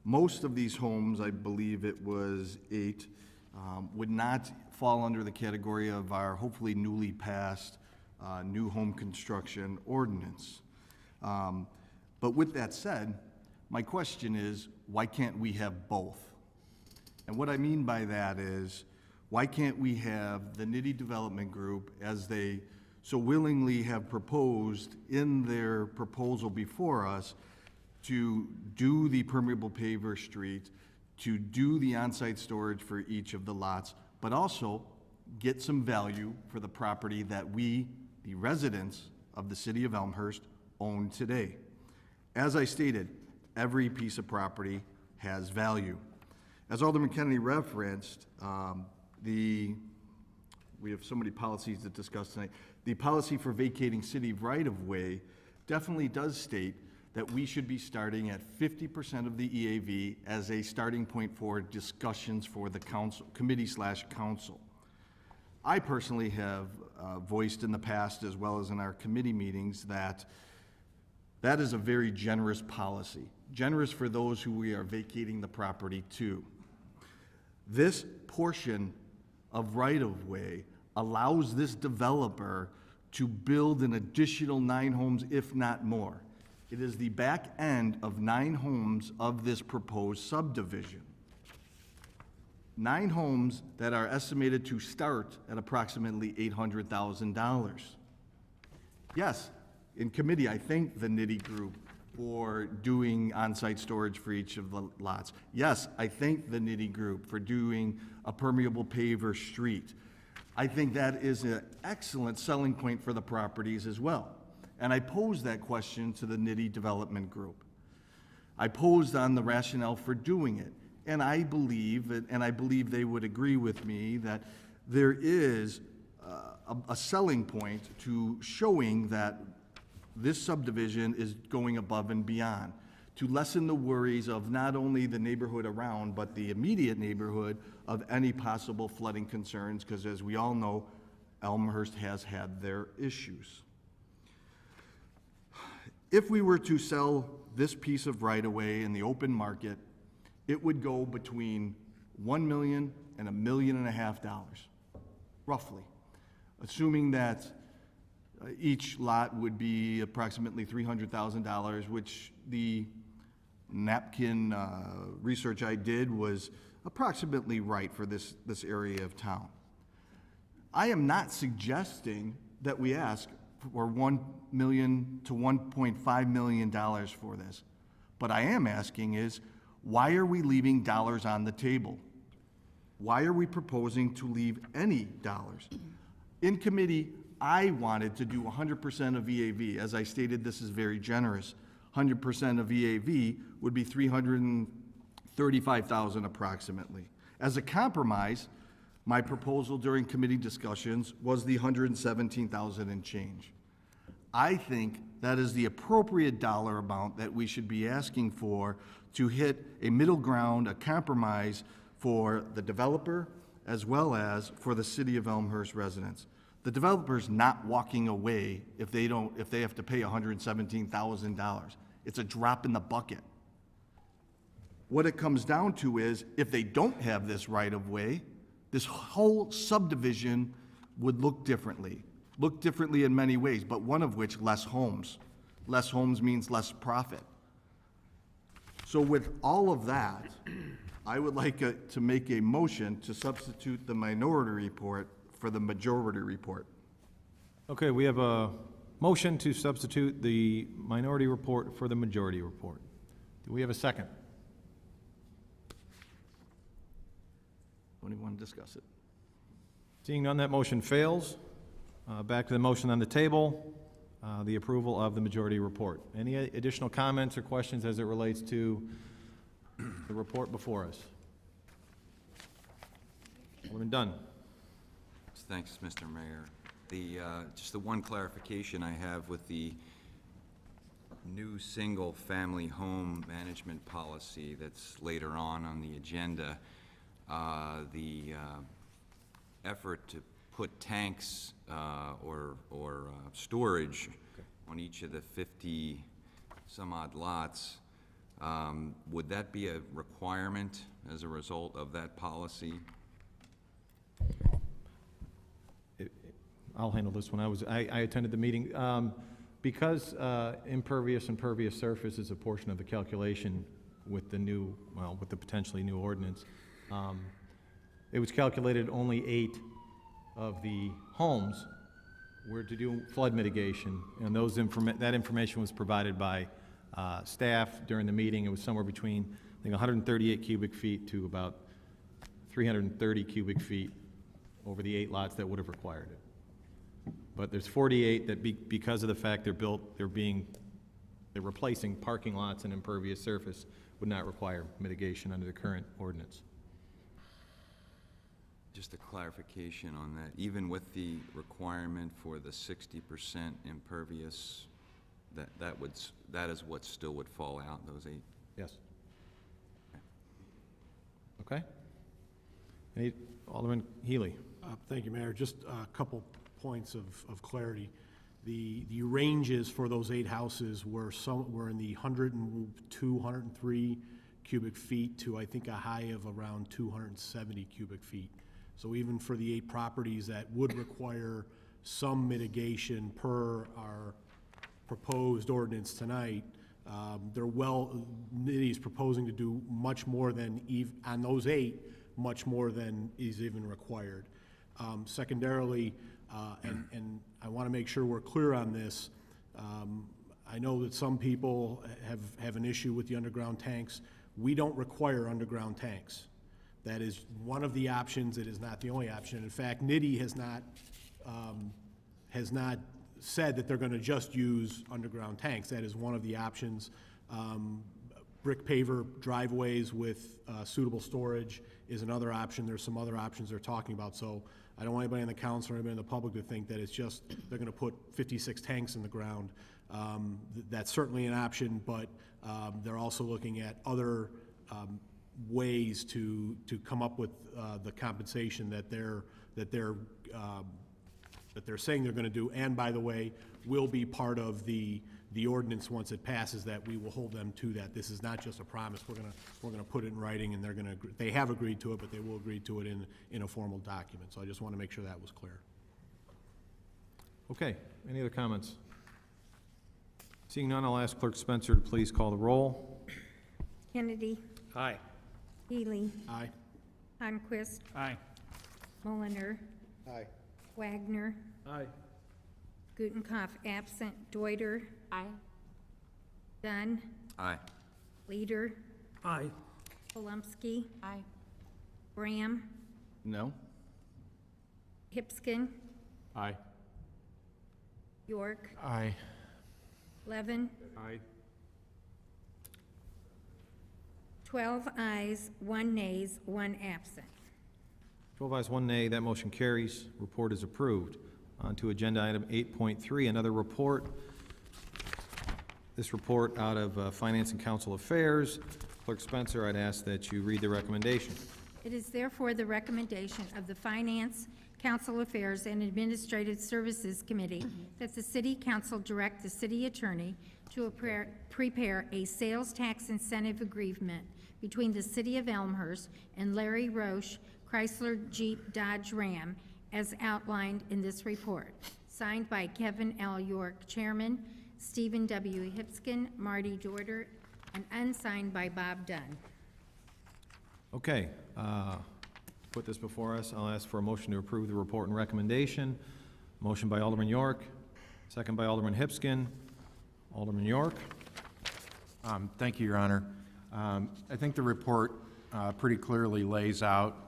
most of these homes, I believe it was 8, would not fall under the category of our hopefully newly passed new home construction ordinance. But with that said, my question is, why can't we have both? And what I mean by that is, why can't we have the Nitti Development Group, as they so willingly have proposed in their proposal before us, to do the permeable paver street, to do the on-site storage for each of the lots, but also get some value for the property that we, the residents of the city of Elmhurst, own today. As I stated, every piece of property has value. As Alderman Kennedy referenced, we have so many policies to discuss tonight. The policy for vacating city right-of-way definitely does state that we should be starting at 50% of the EAV as a starting point for discussions for the council, committee/council. I personally have voiced in the past, as well as in our committee meetings, that is a very generous policy. Generous for those who we are vacating the property to. This portion of right-of-way allows this developer to build an additional 9 homes, if not more. It is the back end of 9 homes of this proposed subdivision. 9 homes that are estimated to start at approximately $800,000. Yes, in committee, I thank the Nitti Group for doing on-site storage for each of the lots. Yes, I thank the Nitti Group for doing a permeable paver street. I think that is an excellent selling point for the properties as well. And I posed that question to the Nitti Development Group. I posed on the rationale for doing it. And I believe, and I believe they would agree with me, that there is a selling point to showing that this subdivision is going above and beyond to lessen the worries of not only the neighborhood around, but the immediate neighborhood of any possible flooding concerns, because as we all know, Elmhurst has had their issues. If we were to sell this piece of right-of-way in the open market, it would go between $1 million and $1.5 million, roughly, assuming that each lot would be approximately $300,000, which the napkin research I did was approximately right for this area of town. I am not suggesting that we ask for $1 million to $1.5 million for this. But I am asking is, why are we leaving dollars on the table? Why are we proposing to leave any dollars? In committee, I wanted to do 100% of VAV. As I stated, this is very generous. 100% of VAV would be $335,000 approximately. As a compromise, my proposal during committee discussions was the $117,000 and change. I think that is the appropriate dollar amount that we should be asking for to hit a middle ground, a compromise for the developer as well as for the city of Elmhurst residents. The developer's not walking away if they have to pay $117,000. It's a drop in the bucket. What it comes down to is, if they don't have this right of way, this whole subdivision would look differently in many ways, but one of which, less homes. Less homes means less profit. So with all of that, I would like to make a motion to substitute the minority report for the majority report. Okay, we have a motion to substitute the minority report for the majority report. Do we have a second? Anyone discuss it? Seeing none, that motion fails. Back to the motion on the table, the approval of the majority report. Any additional comments or questions as it relates to the report before us? Alderman Dunn. Thanks, Mr. Mayor. Just the one clarification I have with the new single-family home management policy that's later on the agenda, the effort to put tanks or storage on each of the 50 some odd lots, would that be a requirement as a result of that policy? I'll handle this one. I attended the meeting. Because impervious surface is a portion of the calculation with the new, with the potentially new ordinance, it was calculated only 8 of the homes were to do flood mitigation, and that information was provided by staff during the meeting. It was somewhere between, I think, 138 cubic feet to about 330 cubic feet over the 8 lots that would have required it. But there's 48 that, because of the fact they're replacing parking lots and impervious surface, would not require mitigation under the current ordinance. Just a clarification on that. Even with the requirement for the 60% impervious, that is what still would fall out, those 8? Yes. Okay. Alderman Healy. Thank you, Mayor. Just a couple points of clarity. The ranges for those 8 houses were in the 102, 103 cubic feet to, I think, a high of around 270 cubic feet. So even for the 8 properties that would require some mitigation per our proposed ordinance tonight, NITI's proposing to do much more than, on those 8, much more than is even required. Secondarily, and I want to make sure we're clear on this, I know that some people have an issue with the underground tanks. We don't require underground tanks. That is one of the options. It is not the only option. In fact, NITI has not said that they're going to just use underground tanks. That is one of the options. Brick paver driveways with suitable storage is another option. There's some other options they're talking about. So I don't want anybody in the council or anybody in the public to think that it's just they're going to put 56 tanks in the ground. That's certainly an option, but they're also looking at other ways to come up with the compensation that they're saying they're going to do. And by the way, will be part of the ordinance once it passes, that we will hold them to that. This is not just a promise. We're gonna put it in writing, and they have agreed to it, but they will agree to it in a formal document. So I just want to make sure that was clear. Okay, any other comments? Seeing none, I'll ask Clerk Spencer to please call the roll. Kennedy. Aye. Healy. Aye. Honquist. Aye. Mulliner. Aye. Wagner. Aye. Gutenkopf absent. Deuter. Aye. Dunn. Aye. Leader. Aye. Palumski. Aye. Graham. No? Hipskin. Aye. York. Aye. Levin. Aye. 12 ayes, 1 nays, 1 absent. 12 ayes, 1 nay, that motion carries. Report is approved. On to agenda item 8.3, another report. This report out of Finance and Council Affairs. Clerk Spencer, I'd ask that you read the recommendation. It is therefore the recommendation of the Finance, Council Affairs, and Administrative Services Committee that the City Council direct the City Attorney to prepare a sales tax incentive agreement between the City of Elmhurst and Larry Roche Chrysler Jeep Dodge Ram as outlined in this report. Signed by Kevin L. York, Chairman, Stephen W. Hipskin, Marty Dorder, and unsigned by Bob Dunn. Okay, put this before us. I'll ask for a motion to approve the report and recommendation. Motion by Alderman York, second by Alderman Hipskin. Alderman York. Thank you, Your Honor. I think the report pretty clearly lays out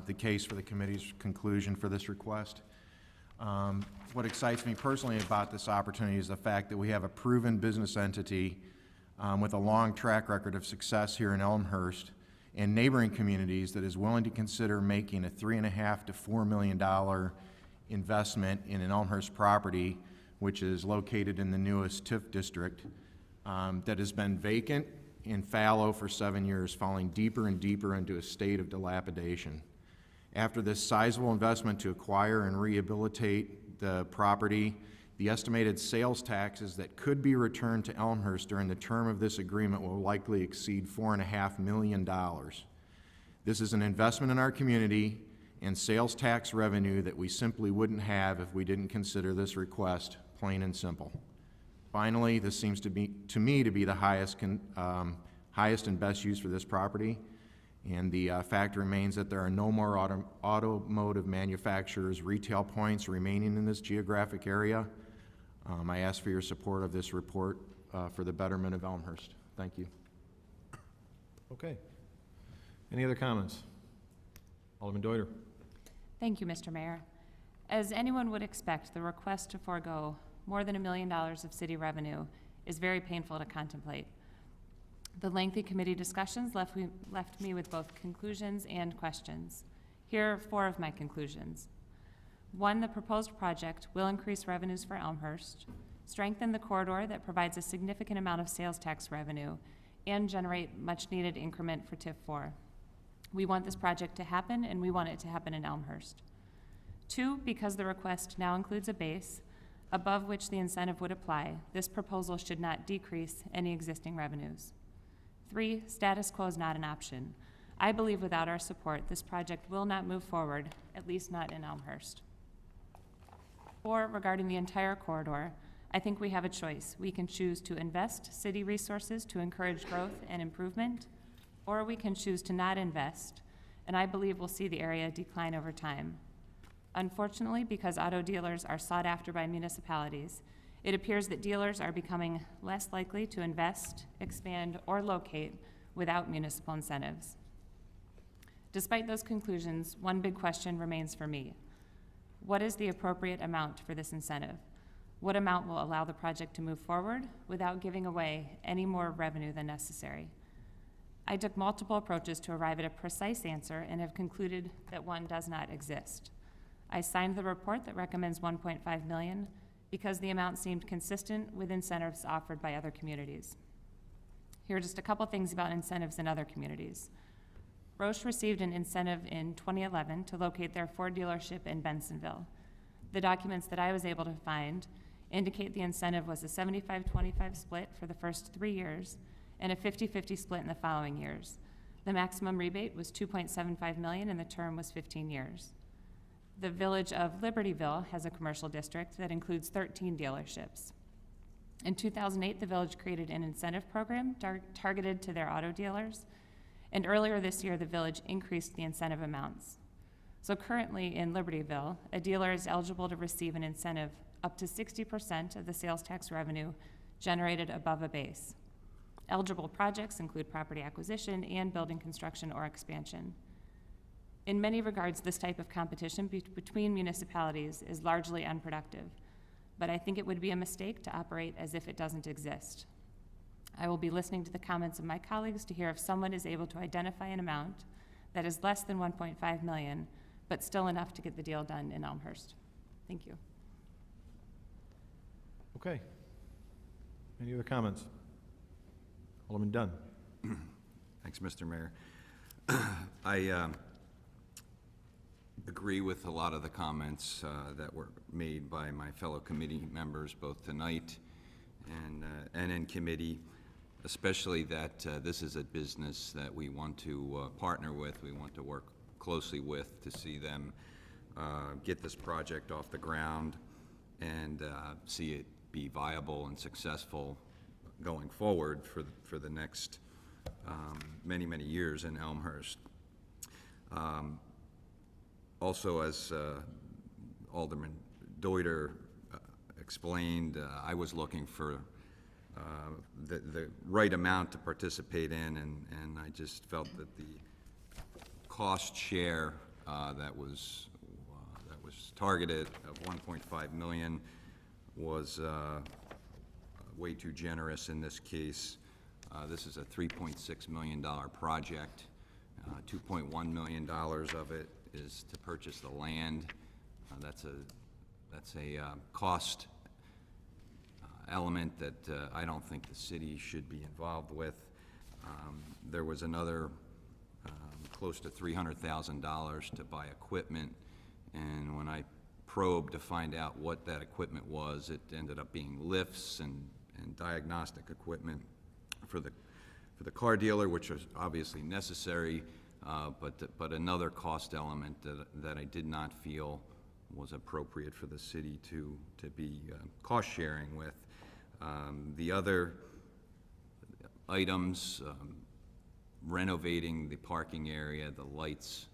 the case for the committee's conclusion for this request. What excites me personally about this opportunity is the fact that we have a proven business entity with a long track record of success here in Elmhurst and neighboring communities that is willing to consider making a $3.5 to $4 million investment in an Elmhurst property, which is located in the newest TIF district, that has been vacant and fallow for 7 years, falling deeper and deeper into a state of dilapidation. After this sizable investment to acquire and rehabilitate the property, the estimated sales taxes that could be returned to Elmhurst during the term of this agreement will likely exceed $4.5 million. This is an investment in our community and sales tax revenue that we simply wouldn't have if we didn't consider this request, plain and simple. Finally, this seems to me to be the highest and best use for this property, and the fact remains that there are no more automotive manufacturers' retail points remaining in this geographic area. I ask for your support of this report for the betterment of Elmhurst. Thank you. Okay. Any other comments? Alderman Deuter. Thank you, Mr. Mayor. As anyone would expect, the request to forego more than $1 million of city revenue is very painful to contemplate. The lengthy committee discussions left me with both conclusions and questions. Here are 4 of my conclusions. 1, the proposed project will increase revenues for Elmhurst, strengthen the corridor that provides a significant amount of sales tax revenue, and generate much-needed increment for TIF 4. We want this project to happen, and we want it to happen in Elmhurst. 2, because the request now includes a base above which the incentive would apply, this proposal should not decrease any existing revenues. 3, status quo is not an option. I believe without our support, this project will not move forward, at least not in Elmhurst. 4, regarding the entire corridor, I think we have a choice. We can choose to invest city resources to encourage growth and improvement, or we can choose to not invest, and I believe we'll see the area decline over time. Unfortunately, because auto dealers are sought after by municipalities, it appears that dealers are becoming less likely to invest, expand, or locate without municipal incentives. Despite those conclusions, one big question remains for me. What is the appropriate amount for this incentive? What amount will allow the project to move forward without giving away any more revenue than necessary? I took multiple approaches to arrive at a precise answer and have concluded that one does not exist. I signed the report that recommends $1.5 million because the amount seemed consistent with incentives offered by other communities. Here are just a couple things about incentives in other communities. Roche received an incentive in 2011 to locate their Ford dealership in Bensonville. The documents that I was able to find indicate the incentive was a 75-25 split for the first 3 years and a 50-50 split in the following years. The maximum rebate was $2.75 million and the term was 15 years. The village of Libertyville has a commercial district that includes 13 dealerships. In 2008, the village created an incentive program targeted to their auto dealers, and earlier this year, the village increased the incentive amounts. So currently in Libertyville, a dealer is eligible to receive an incentive up to 60% of the sales tax revenue generated above a base. Eligible projects include property acquisition and building construction or expansion. In many regards, this type of competition between municipalities is largely unproductive, but I think it would be a mistake to operate as if it doesn't exist. I will be listening to the comments of my colleagues to hear if someone is able to identify an amount that is less than 1.5 million, but still enough to get the deal done in Elmhurst. Thank you. Okay. Any other comments? Alderman Dunn. Thanks, Mr. Mayor. I agree with a lot of the comments that were made by my fellow committee members, both tonight and in committee, especially that this is a business that we want to partner with, we want to work closely with to see them get this project off the ground and see it be viable and successful going forward for the next many, many years in Elmhurst. Also, as Alderman Deuter explained, I was looking for the right amount to participate in, and I just felt that the cost share that was targeted of 1.5 million was way too generous in this case. This is a $3.6 million project. $2.1 million of it is to purchase the land. That's a cost element that I don't think the city should be involved with. There was another close to $300,000 to buy equipment, and when I probed to find out what that equipment was, it ended up being lifts and diagnostic equipment for the car dealer, which was obviously necessary, but another cost element that I did not feel was appropriate for the city to be cost sharing with. The other items, renovating the parking area, the lights,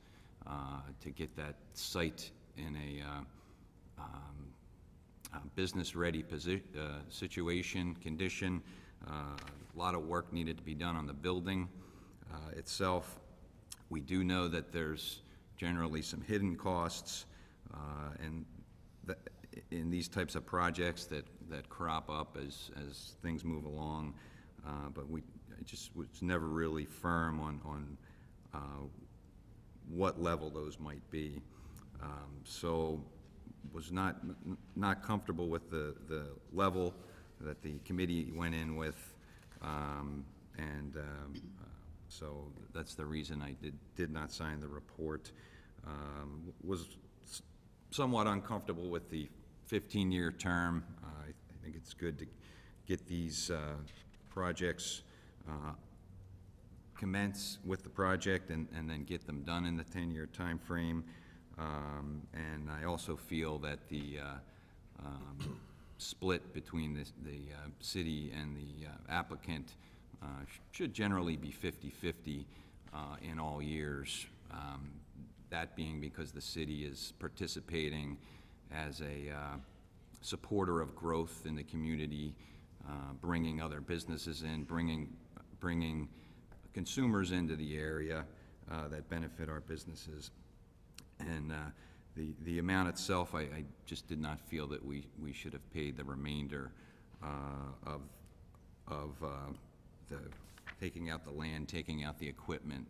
to get that site in a business-ready condition. A lot of work needed to be done on the building itself. We do know that there's generally some hidden costs and in these types of projects that crop up as things move along, but I just was never really firm on what level those might be. So was not comfortable with the level that the committee went in with, so that's the reason I did not sign the report. Was somewhat uncomfortable with the 15-year term. I think it's good to get these projects commence with the project and then get them done in the 10-year time frame. And I also feel that the split between the city and the applicant should generally be 50-50 in all years. That being because the city is participating as a supporter of growth in the community, bringing other businesses in, bringing consumers into the area that benefit our businesses. And the amount itself, I just did not feel that we should have paid the remainder of the taking out the land, taking out the equipment.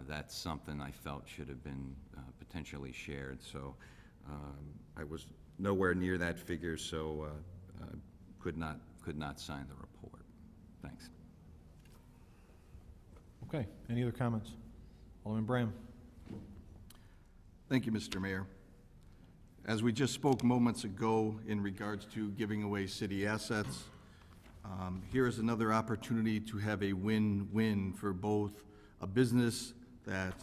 That's something I felt should have been potentially shared. So I was nowhere near that figure, so could not sign the report. Thanks. Okay, any other comments? Alderman Bram. Thank you, Mr. Mayor. As we just spoke moments ago in regards to giving away city assets, here is another opportunity to have a win-win for both a business that,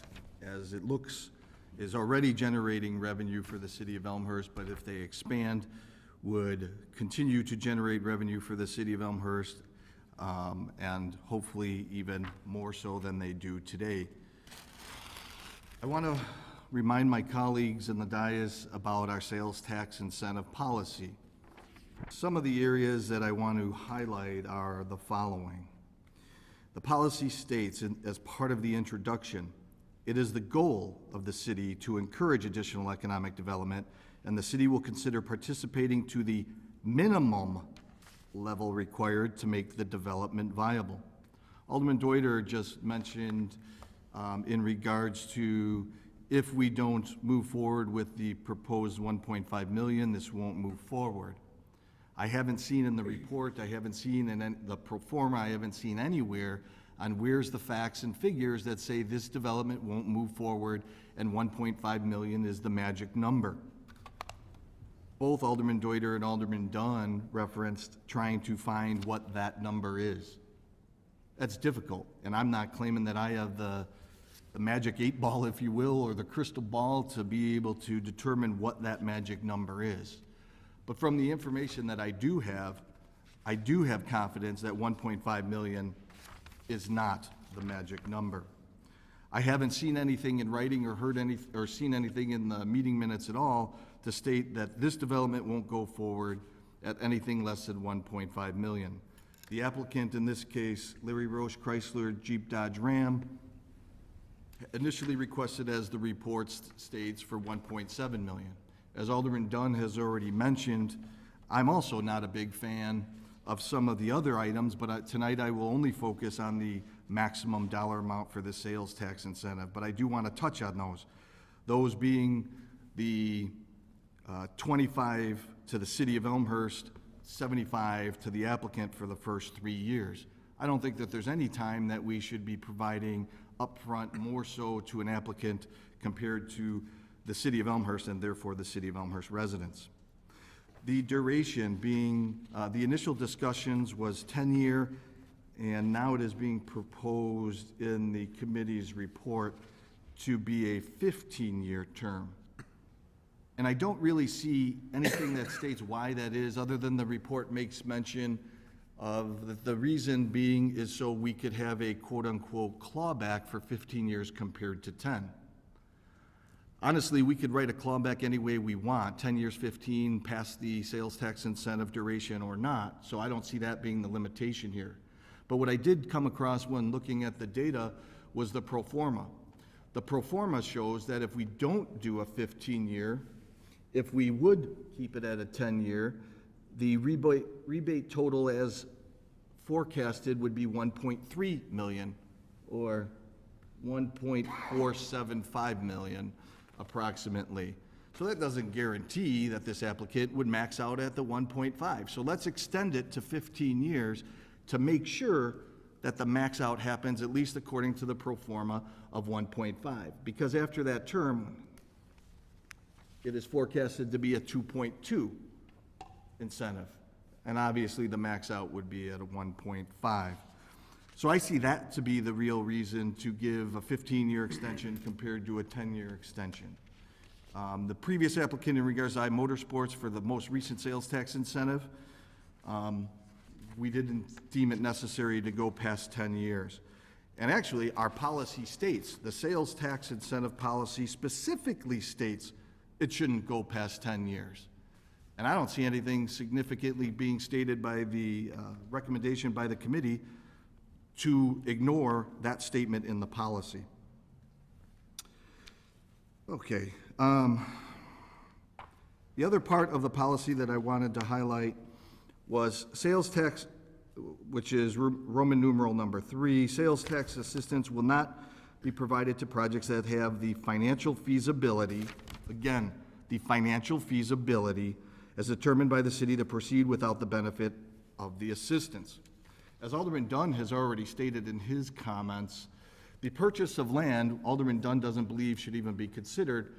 as it looks, is already generating revenue for the city of Elmhurst, but if they expand, would continue to generate revenue for the city of Elmhurst, and hopefully even more so than they do today. I want to remind my colleagues in the dais about our sales tax incentive policy. Some of the areas that I want to highlight are the following. The policy states, as part of the introduction, it is the goal of the city to encourage additional economic development, and the city will consider participating to the minimum level required to make the development viable. Alderman Deuter just mentioned in regards to if we don't move forward with the proposed 1.5 million, this won't move forward. I haven't seen in the report, I haven't seen in the pro forma, I haven't seen anywhere on where's the facts and figures that say this development won't move forward and 1.5 million is the magic number. Both Alderman Deuter and Alderman Dunn referenced trying to find what that number is. That's difficult, and I'm not claiming that I have the magic 8 ball, if you will, or the crystal ball to be able to determine what that magic number is. But from the information that I do have confidence that 1.5 million is not the magic number. I haven't seen anything in writing or heard any or seen anything in the meeting minutes at all to state that this development won't go forward at anything less than 1.5 million. The applicant in this case, Larry Roche Chrysler Jeep Dodge Ram, initially requested, as the report states, for 1.7 million. As Alderman Dunn has already mentioned, I'm also not a big fan of some of the other items, but tonight I will only focus on the maximum dollar amount for the sales tax incentive. But I do want to touch on those being the 25 to the city of Elmhurst, 75 to the applicant for the first 3 years. I don't think that there's any time that we should be providing upfront more so to an applicant compared to the city of Elmhurst and therefore the city of Elmhurst residents. The duration being, the initial discussions was 10-year, and now it is being proposed in the committee's report to be a 15-year term. And I don't really see anything that states why that is, other than the report makes mention of the reason being is so we could have a quote-unquote clawback for 15 years compared to 10. Honestly, we could write a clawback any way we want, 10 years, 15, past the sales tax incentive duration or not, so I don't see that being the limitation here. But what I did come across when looking at the data was the pro forma. The pro forma shows that if we don't do a 15-year, if we would keep it at a 10-year, the rebate total as forecasted would be 1.3 million or 1.475 million approximately. So that doesn't guarantee that this applicant would max out at the 1.5. So let's extend it to 15 years to make sure that the max out happens, at least according to the pro forma, of 1.5. Because after that term, it is forecasted to be a 2.2 incentive. And obviously the max out would be at a 1.5. So I see that to be the real reason to give a 15-year extension compared to a 10-year extension. The previous applicant in regards to Motorsports for the most recent sales tax incentive, we didn't deem it necessary to go past 10 years. And actually, our policy states, the sales tax incentive policy specifically states it shouldn't go past 10 years. And I don't see anything significantly being stated by the recommendation by the committee to ignore that statement in the policy. Okay. The other part of the policy that I wanted to highlight was sales tax, which is Roman numeral number 3. Sales tax assistance will not be provided to projects that have the financial feasibility, again, the financial feasibility as determined by the city to proceed without the benefit of the assistance. As Alderman Dunn has already stated in his comments, the purchase of land, Alderman Dunn doesn't believe should even be considered,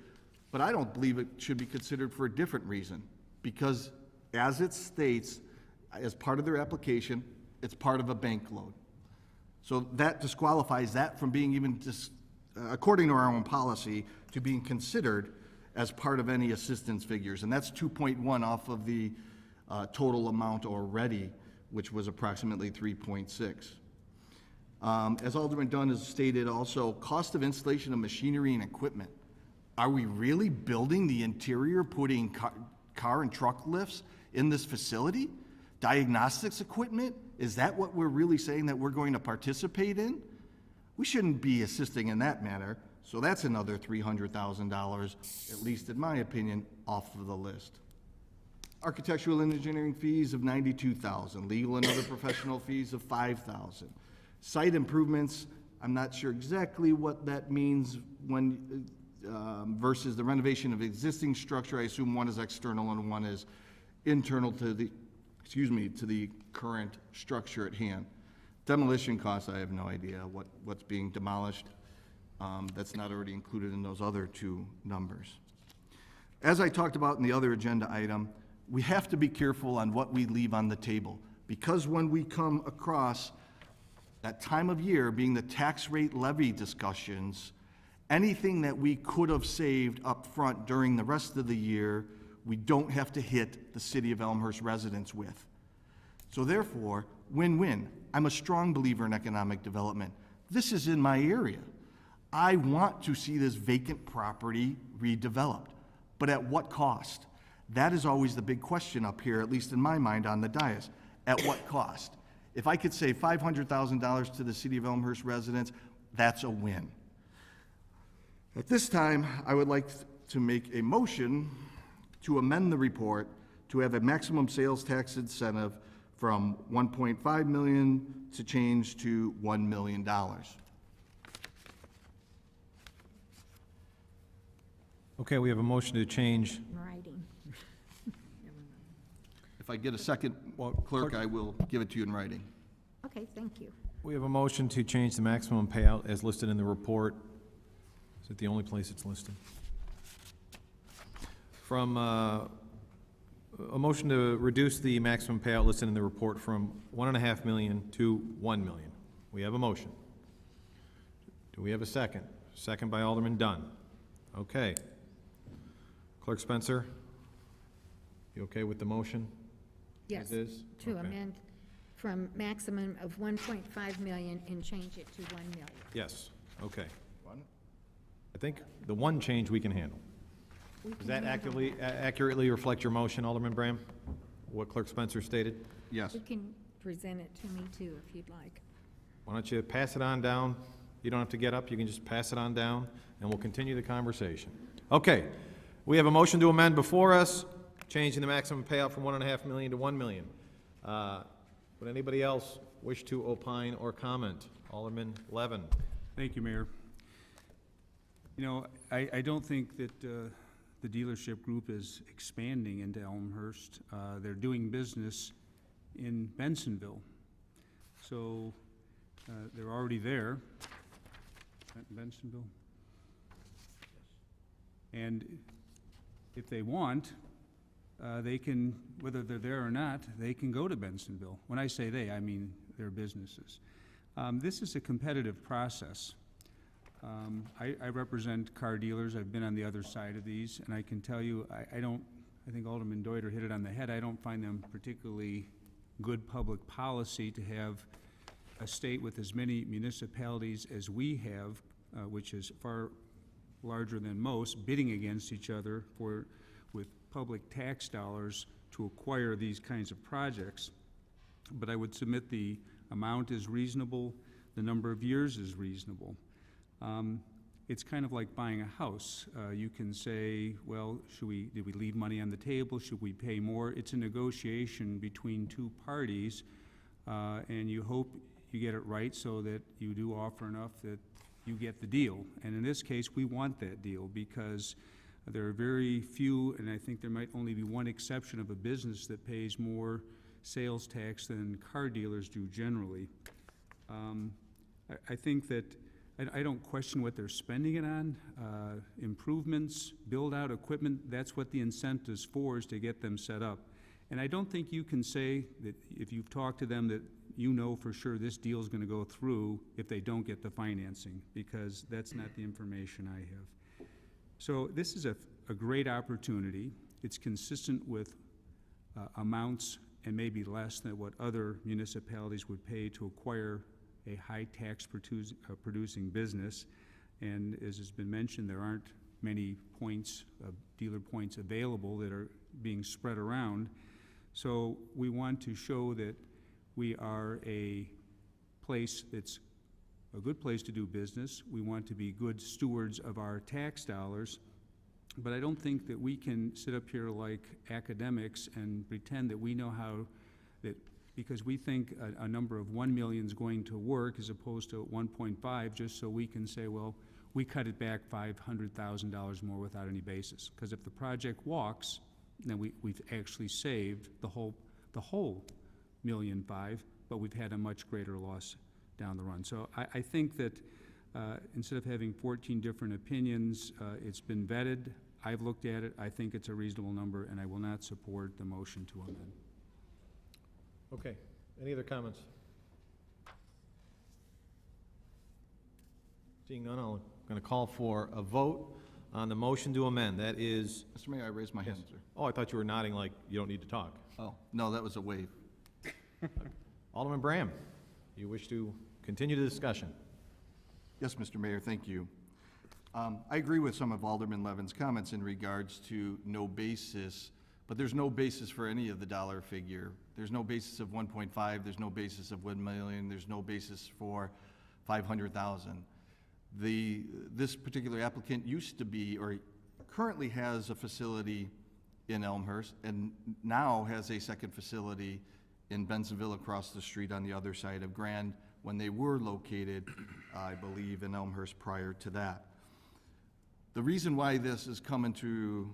but I don't believe it should be considered for a different reason. Because as it states, as part of their application, it's part of a bank loan. So that disqualifies that from being even, according to our own policy, to being considered as part of any assistance figures. And that's 2.1 off of the total amount already, which was approximately 3.6. As Alderman Dunn has stated also, cost of installation of machinery and equipment. Are we really building the interior, putting car and truck lifts in this facility? Diagnostics equipment? Is that what we're really saying that we're going to participate in? We shouldn't be assisting in that manner, so that's another $300,000, at least in my opinion, off of the list. Architectural and engineering fees of $92,000, legal and other professional fees of $5,000. Site improvements, I'm not sure exactly what that means when, versus the renovation of existing structure. I assume one is external and one is internal to the, to the current structure at hand. Demolition costs, I have no idea what's being demolished. That's not already included in those other two numbers. As I talked about in the other agenda item, we have to be careful on what we leave on the table, because when we come across that time of year being the tax rate levy discussions, anything that we could have saved up front during the rest of the year, we don't have to hit the city of Elmhurst residents with. So therefore, win-win. I'm a strong believer in economic development. This is in my area. I want to see this vacant property redeveloped, but at what cost? That is always the big question up here, at least in my mind on the dais. At what cost? If I could save $500,000 to the city of Elmhurst residents, that's a win. At this time, I would like to make a motion to amend the report to have a maximum sales tax incentive from $1.5 million to change to $1 million. Okay, we have a motion to change. Writing. If I get a second, clerk, I will give it to you in writing. Okay, thank you. We have a motion to change the maximum payout as listed in the report. Is it the only place it's listed? From, a motion to reduce the maximum payout listed in the report from $1.5 million to $1 million. We have a motion. Do we have a second? Second by Alderman Dunn. Okay. Clerk Spencer, you okay with the motion? Yes, As is? to Okay. amend from maximum of 1.5 million and change it to 1 million. Yes, okay. I think the one change we can handle. Does that accurately reflect your motion, Alderman Bram? What Clerk Spencer stated? Yes. You can present it to me too, if you'd like. Why don't you pass it on down? You don't have to get up, you can just pass it on down, and we'll continue the conversation. Okay, we have a motion to amend before us, changing the maximum payout from $1.5 million to $1 million. Would anybody else wish to opine or comment? Alderman Levin. Thank you, Mayor. You know, I don't think that the dealership group is expanding into Elmhurst. They're doing business in Bensonville. So they're already there. Is that in Bensonville? And if they want, they can, whether they're there or not, they can go to Bensonville. When I say they, I mean their businesses. This is a competitive process. I represent car dealers. I've been on the other side of these, and I can tell you, I think Alderman Deuter hit it on the head. I don't find them particularly good public policy to have a state with as many municipalities as we have, which is far larger than most, bidding against each other with public tax dollars to acquire these kinds of projects. But I would submit the amount is reasonable, the number of years is reasonable. It's kind of like buying a house. You can say, well, did we leave money on the table? Should we pay more? It's a negotiation between two parties, and you hope you get it right so that you do offer enough that you get the deal. And in this case, we want that deal because there are very few, and I think there might only be one exception of a business that pays more sales tax than car dealers do generally. I think that I don't question what they're spending it on. Improvements, build-out equipment, that's what the incentive's for, is to get them set up. And I don't think you can say that if you've talked to them that you know for sure this deal's gonna go through if they don't get the financing, because that's not the information I have. So this is a great opportunity. It's consistent with amounts and maybe less than what other municipalities would pay to acquire a high tax producing business. And as has been mentioned, there aren't many points, dealer points available that are being spread around. So we want to show that we are a place that's a good place to do business. We want to be good stewards of our tax dollars. But I don't think that we can sit up here like academics and pretend that we know how, that because we think a number of 1 million is going to work as opposed to 1.5, just so we can say, well, we cut it back $500,000 more without any basis. Because if the project walks, then we've actually saved the whole $1.5 million, but we've had a much greater loss down the run. So I think that instead of having 14 different opinions, it's been vetted. I've looked at it. I think it's a reasonable number, and I will not support the motion to amend. Okay. Any other comments? Seeing none, I'm going to call for a vote on the motion to amend. That is... Mr. Mayor, I raised my hand, sir. Oh, I thought you were nodding like you don't need to talk. Oh, no, that was a wave. Alderman Braham, you wish to continue the discussion? Yes, Mr. Mayor, thank you. I agree with some of Alderman Levin's comments in regards to no basis, but there's no basis for any of the dollar figure. There's no basis of 1.5, there's no basis of 1 million, there's no basis for 500,000. This particular applicant used to be, or currently has a facility in Elmhurst, and now has a second facility in Bensonville across the street on the other side of Grand, when they were located, I believe, in Elmhurst prior to that. The reason why this is coming to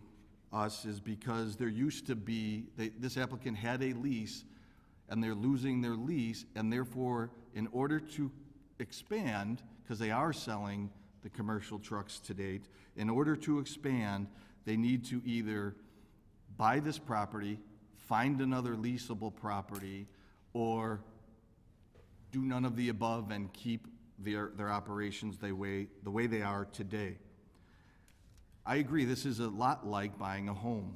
us is because there used to be, this applicant had a lease, and they're losing their lease, and therefore, in order to expand, because they are selling the commercial trucks to date, in order to expand, they need to either buy this property, find another leasable property, or do none of the above and keep their operations the way they are today. I agree, this is a lot like buying a home.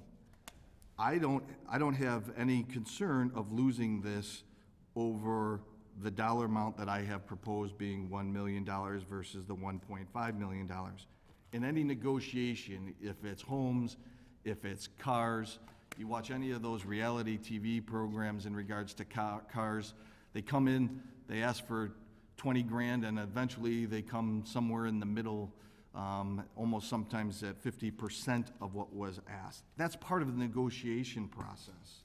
I don't have any concern of losing this over the dollar amount that I have proposed being $1 million versus the $1.5 million. In any negotiation, if it's homes, if it's cars, you watch any of those reality TV programs in regards to cars, they come in, they ask for 20 grand, and eventually they come somewhere in the middle, almost sometimes at 50% of what was asked. That's part of the negotiation process.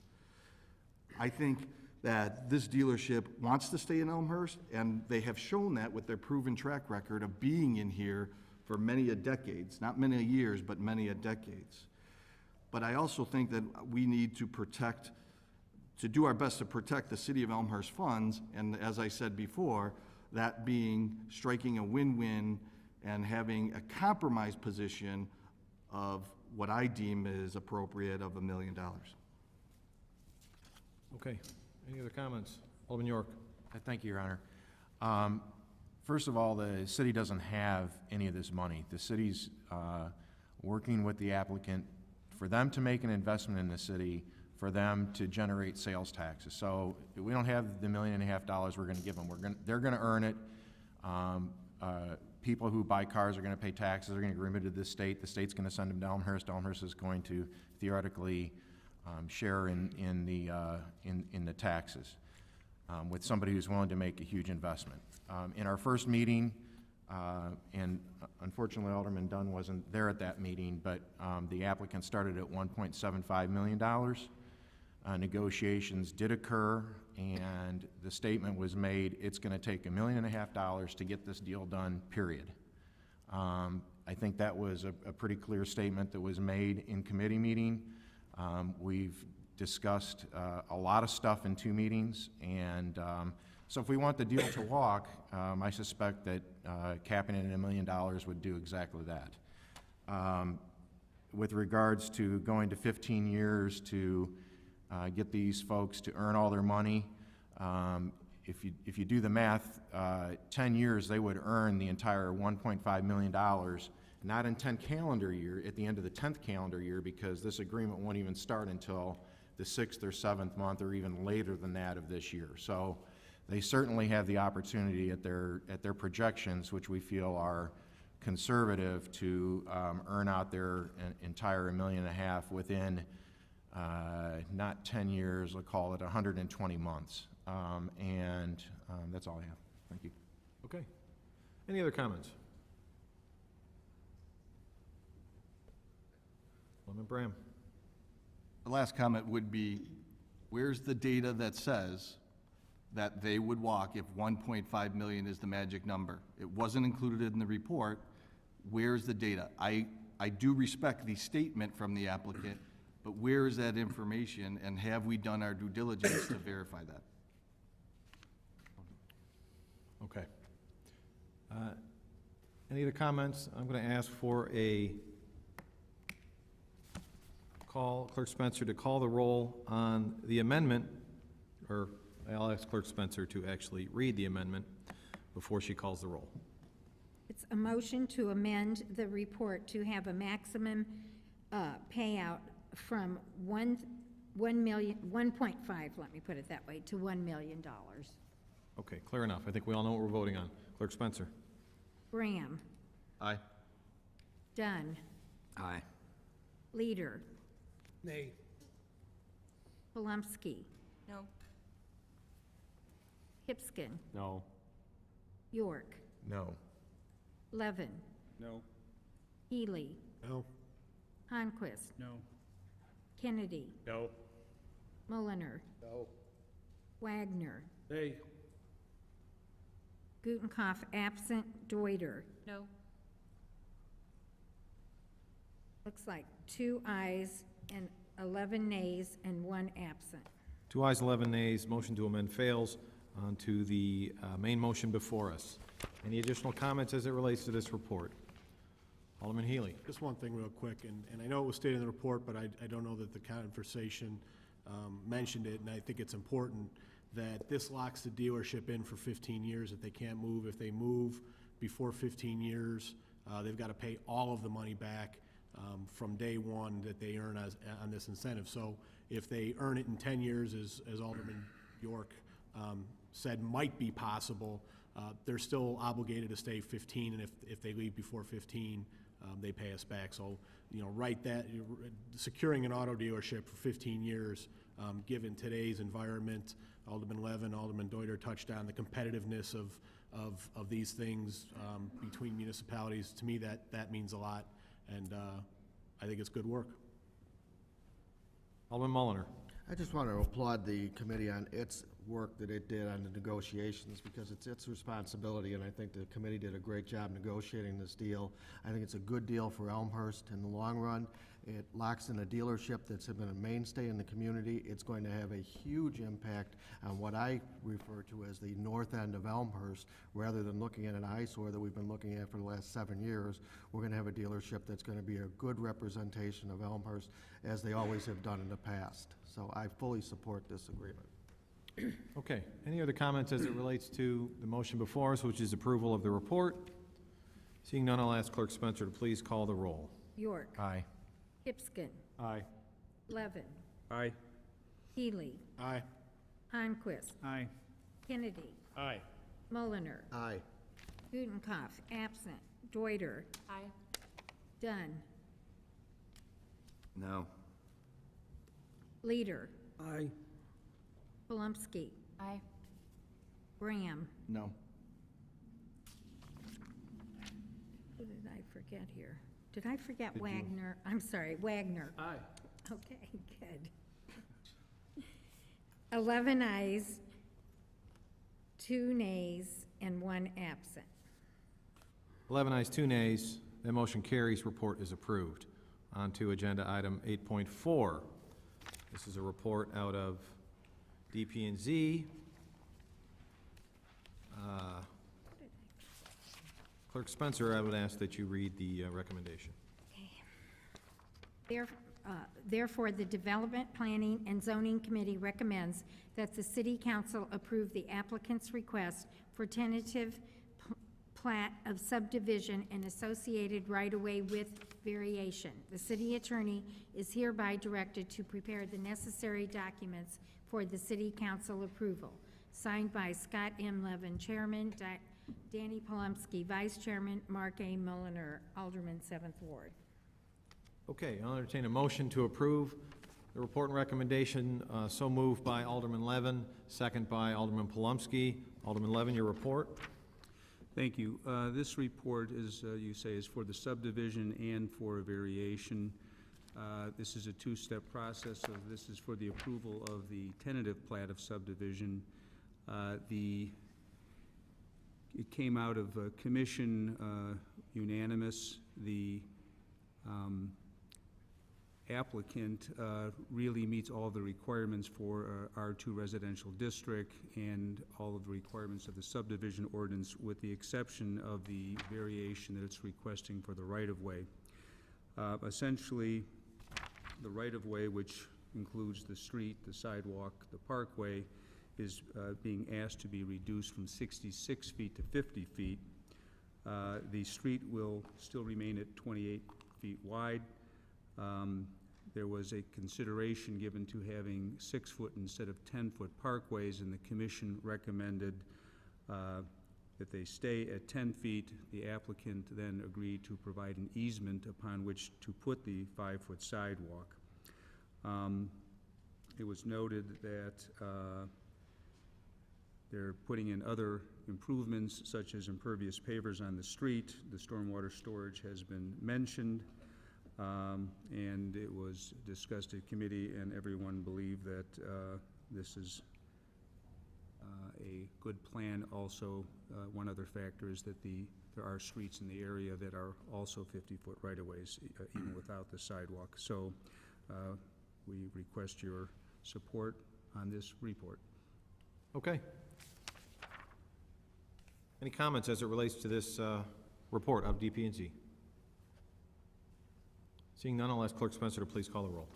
I think that this dealership wants to stay in Elmhurst, and they have shown that with their proven track record of being in here for many a decades, not many years, but many a decades. But I also think that we need to do our best to protect the City of Elmhurst funds, and as I said before, that being striking a win-win and having a compromise position of what I deem is appropriate of $1 million. Okay. Any other comments? Alderman York. Thank you, Your Honor. First of all, the city doesn't have any of this money. The city's working with the applicant for them to make an investment in the city, for them to generate sales taxes. So we don't have the $1.5 million we're going to give them. They're going to earn it. People who buy cars are going to pay taxes. They're going to get remitted to the state. The state's going to send them to Elmhurst. Elmhurst is going to theoretically share in the taxes with somebody who's willing to make a huge investment. In our first meeting, and unfortunately Alderman Dunn wasn't there at that meeting, but the applicant started at $1.75 million. Negotiations did occur, and the statement was made, it's going to take $1.5 million to get this deal done, period. I think that was a pretty clear statement that was made in committee meeting. We've discussed a lot of stuff in 2 meetings, and so if we want the deal to walk, I suspect that capping it at $1 million would do exactly that. With regards to going to 15 years to get these folks to earn all their money, if you do the math, 10 years they would earn the entire $1.5 million, not in 10 calendar year, at the end of the 10th calendar year, because this agreement won't even start until the 6th or 7th month or even later than that of this year. So they certainly have the opportunity at their projections, which we feel are conservative, to earn out their entire $1.5 million within not 10 years, we'll call it 120 months. That's all I have. Thank you. Okay. Any other comments? Alderman Bram. The last comment would be, where's the data that says that they would walk if 1.5 million is the magic number? It wasn't included in the report. Where's the data? I do respect the statement from the applicant, but where is that information, and have we done our due diligence to verify that? Okay. Any other comments? I'm going to ask for a call, Clerk Spencer, to call the roll on the amendment, or I'll ask Clerk Spencer to actually read the amendment before she calls the roll. It's a motion to amend the report to have a maximum payout from 1.5, let me put it that way, to $1 million. Okay, clear enough. I think we all know what we're voting on. Clerk Spencer. Graham. Aye. Dunn. Aye. Leader. Nay. Polumsky. No. Hipskin. No. York. No. Levin. No. Healy. No. Honquist. No. Kennedy. No. Mulliner. No. Wagner. Nay. Gutenkopf absent. Deuter. No. Looks like 2 ayes and 11 nays and 1 absent. 2 ayes, 11 nays. Motion to amend fails. On to the main motion before us. Any additional comments as it relates to this report? Alderman Healy. Just one thing real quick, and I know it was stated in the report, but I don't know that the conversation mentioned it, and I think it's important that this locks the dealership in for 15 years, that they can't move. If they move before 15 years, they've got to pay all of the money back from day one that they earn on this incentive. So if they earn it in 10 years, as Alderman York said might be possible, they're still obligated to stay 15, and if they leave before 15, they pay us back. So, securing an auto dealership for 15 years, given today's environment, Alderman Levin, Alderman Deuter touched on the competitiveness of these things between municipalities. To me, that means a lot, and I think it's good work. Alderman Mulliner. I just want to applaud the committee on its work that it did on the negotiations, because it's its responsibility, and I think the committee did a great job negotiating this deal. I think it's a good deal for Elmhurst in the long run. It locks in a dealership that's been a mainstay in the community. It's going to have a huge impact on what I refer to as the north end of Elmhurst. Rather than looking at an eyesore that we've been looking at for the last 7 years, we're going to have a dealership that's going to be a good representation of Elmhurst, as they always have done in the past. So I fully support this agreement. Okay. Any other comments as it relates to the motion before us, which is approval of the report? Seeing none, I'll ask Clerk Spencer to please call the roll. York. Aye. Hipskin. Aye. Levin. Aye. Healy. Aye. Honquist. Aye. Kennedy. Aye. Mulliner. Aye. Gutenkopf absent. Deuter. Aye. Dunn. No. Leader. Aye. Polumsky. Aye. Graham. No. Who did I forget here? Did I forget Wagner? I'm sorry, Wagner. Aye. Okay, good. 11 ayes, 2 nays, and 1 absent. 11 ayes, 2 nays. That motion carries. Report is approved. On to agenda item 8.4. This is a report out of DP&Z. Clerk Spencer, I would ask that you read the recommendation. Therefore, the Development, Planning, and Zoning Committee recommends that the City Council approve the applicant's request for tentative plat of subdivision and associated right-of-way with variation. The city attorney is hereby directed to prepare the necessary documents for the City Council approval. Signed by Scott M. Levin, Chairman, Danny Polumsky, Vice Chairman, Mark A. Mulliner, Alderman, 7th Ward. Okay, I'll entertain a motion to approve The report and recommendation, so moved by Alderman Levin, second by Alderman Palumski. Alderman Levin, your report. Thank you. This report, as you say, is for the subdivision and for a variation. This is a two-step process, so this is for the approval of the tentative plat of subdivision. It came out of commission unanimous. The applicant really meets all the requirements for R2 residential district and all of the requirements of the subdivision ordinance, with the exception of the variation that it's requesting for the right-of-way. Essentially, the right-of-way, which includes the street, the sidewalk, the parkway, is being asked to be reduced from 66 feet to 50 feet. The street will still remain at 28 feet wide. There was a consideration given to having 6-foot instead of 10-foot parkways, and the commission recommended that they stay at 10 feet. The applicant then agreed to provide an easement upon which to put the 5-foot sidewalk. It was noted that they're putting in other improvements, such as impervious pavers on the street. The stormwater storage has been mentioned, and it was discussed at committee, and everyone believed that this is a good plan. Also, one other factor is that there are streets in the area that are also 50-foot right-of-ways, even without the sidewalk. So we request your support on this report. Okay. Any comments as it relates to this report of DP&Z? Seeing none, I'll ask Clerk Spencer to please call the roll.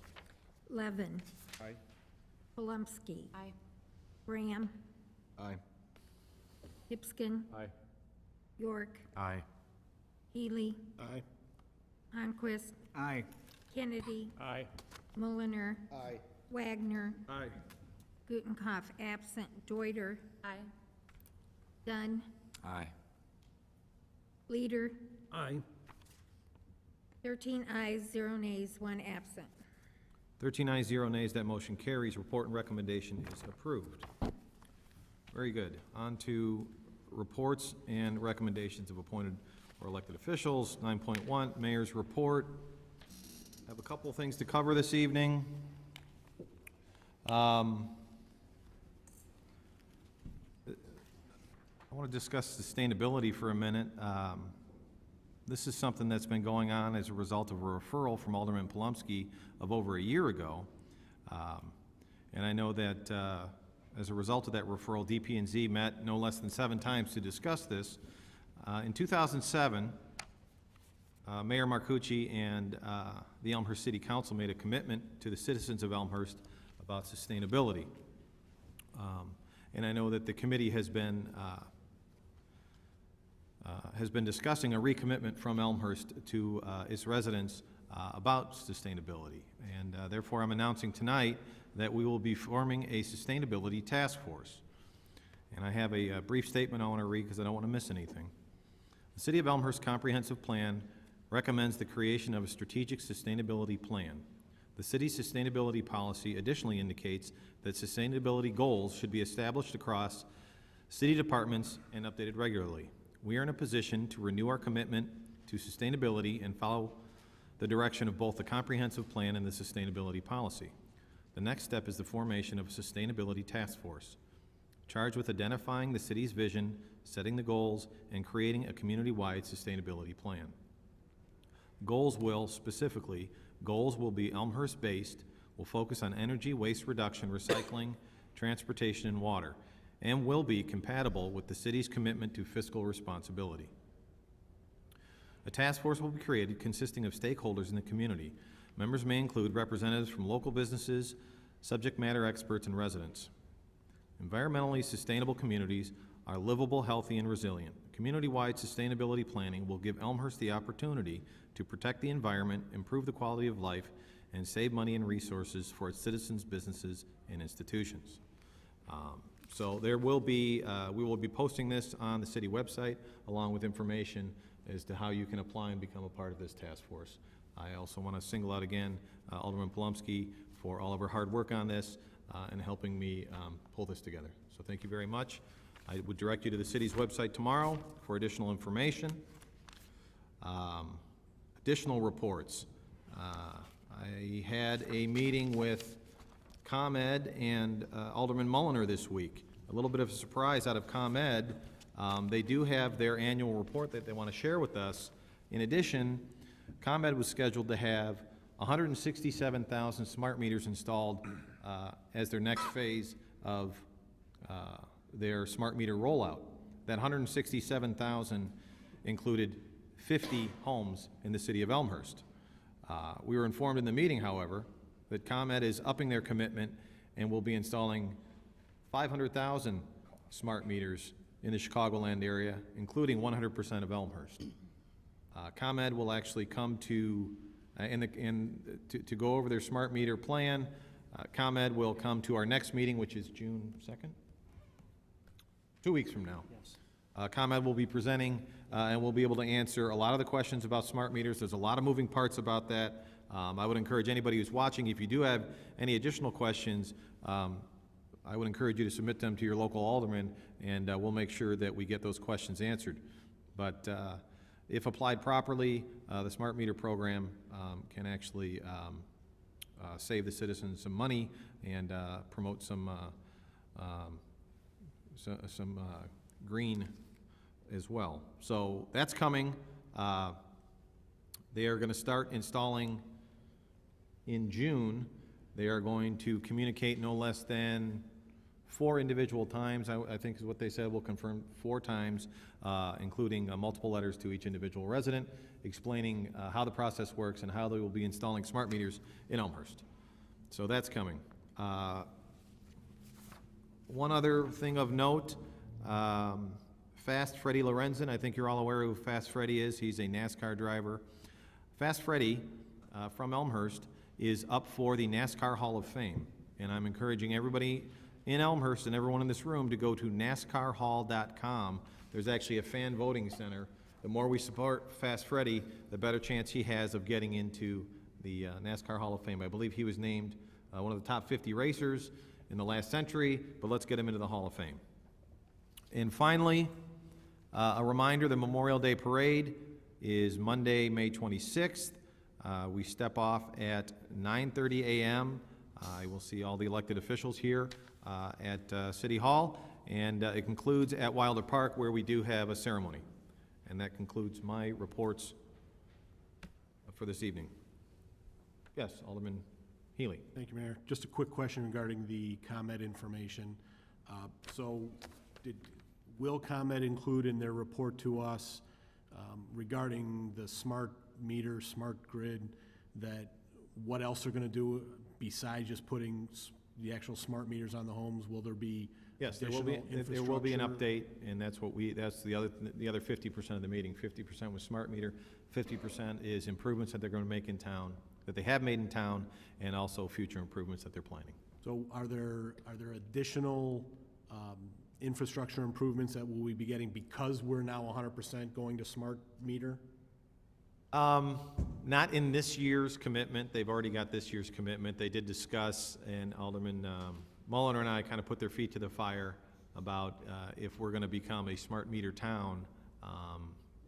Levin. Aye. Palumski. Aye. Graham. Aye. Hipskin. Aye. York. Aye. Healy. Aye. Onquist. Aye. Kennedy. Aye. Mulliner. Aye. Wagner. Aye. Gutenkopf absent. Deuter. Aye. Dunn. Aye. Leader. Aye. 13 ayes, 0 nays, 1 absent. 13 ayes, 0 nays, that motion carries. Report and recommendation is approved. Very good. On to reports and recommendations of appointed or elected officials. 9.1, Mayor's Report. I have a couple of things to cover this evening. I want to discuss sustainability for a minute. This is something that's been going on as a result of a referral from Alderman Palumski of over a year ago. And I know that as a result of that referral, DP&Z met no less than 7 times to discuss this. In 2007, Mayor Marcucci and the Elmhurst City Council made a commitment to the citizens of Elmhurst about sustainability. And I know that the committee has been discussing a recommitment from Elmhurst to its residents about sustainability. And therefore, I'm announcing tonight that we will be forming a sustainability task force. And I have a brief statement I want to read because I don't want to miss anything. The City of Elmhurst Comprehensive Plan recommends the creation of a strategic sustainability plan. The city's sustainability policy additionally indicates that sustainability goals should be established across city departments and updated regularly. We are in a position to renew our commitment to sustainability and follow the direction of both the comprehensive plan and the sustainability policy. The next step is the formation of a sustainability task force, charged with identifying the city's vision, setting the goals, and creating a community-wide sustainability plan. Goals will be Elmhurst-based, will focus on energy, waste reduction, recycling, transportation, and water, and will be compatible with the city's commitment to fiscal responsibility. A task force will be created consisting of stakeholders in the community. Members may include representatives from local businesses, subject matter experts, and residents. Environmentally sustainable communities are livable, healthy, and resilient. Community-wide sustainability planning will give Elmhurst the opportunity to protect the environment, improve the quality of life, and save money and resources for its citizens, businesses, and institutions. So there will be, we will be posting this on the city website along with information as to how you can apply and become a part of this task force. I also want to single out again Alderman Palumski for all of her hard work on this and helping me pull this together. So thank you very much. I would direct you to the city's website tomorrow for additional information. Additional reports. I had a meeting with ComEd and Alderman Mulliner this week. A little bit of a surprise out of ComEd. They do have their annual report that they want to share with us. In addition, ComEd was scheduled to have 167,000 smart meters installed as their next phase of their smart meter rollout. That 167,000 included 50 homes in the city of Elmhurst. We were informed in the meeting, however, that ComEd is upping their commitment and will be installing 500,000 smart meters in the Chicagoland area, including 100% of Elmhurst. ComEd will actually come to, to go over their smart meter plan. ComEd will come to our next meeting, which is June 2nd? 2 weeks from now. Yes. ComEd will be presenting and we'll be able to answer a lot of the questions about smart meters. There's a lot of moving parts about that. I would encourage anybody who's watching, if you do have any additional questions, I would encourage you to submit them to your local alderman, and we'll make sure that we get those questions answered. But if applied properly, the smart meter program can actually save the citizens some money and promote some green as well. So that's coming. They are going to start installing in June. They are going to communicate no less than 4 individual times, I think is what they said. We'll confirm 4 times, including multiple letters to each individual resident, explaining how the process works and how they will be installing smart meters in Elmhurst. So that's coming. One other thing of note, Fast Freddie Lorenzen, I think you're all aware who Fast Freddie is. He's a NASCAR driver. Fast Freddie from Elmhurst is up for the NASCAR Hall of Fame, and I'm encouraging everybody in Elmhurst and everyone in this room to go to NASCARhall.com. There's actually a fan voting center. The more we support Fast Freddie, the better chance he has of getting into the NASCAR Hall of Fame. I believe he was named one of the top 50 racers in the last century, but let's get him into the Hall of Fame. And finally, a reminder, the Memorial Day Parade is Monday, May 26th. We step off at 9:30 a.m. I will see all the elected officials here at City Hall, and it concludes at Wilder Park, where we do have a ceremony. And that concludes my reports for this evening. Yes, Alderman Healy. Thank you, Mayor. Just a quick question regarding the ComEd information. Will ComEd include in their report to us regarding the smart meter, smart grid, that what else they're going to do besides just putting the actual smart meters on the homes? Will there be Yes, there will be an update, and that's the other 50% of the meeting. 50% was smart meter, 50% is improvements that they're going to make in town, that they have made in town, and also future improvements that they're planning. So are there additional infrastructure improvements that will we be getting because we're now 100% going to smart meter? Not in this year's commitment. They've already got this year's commitment. They did discuss, and Alderman Mulliner and I kind of put their feet to the fire about if we're going to become a smart meter town,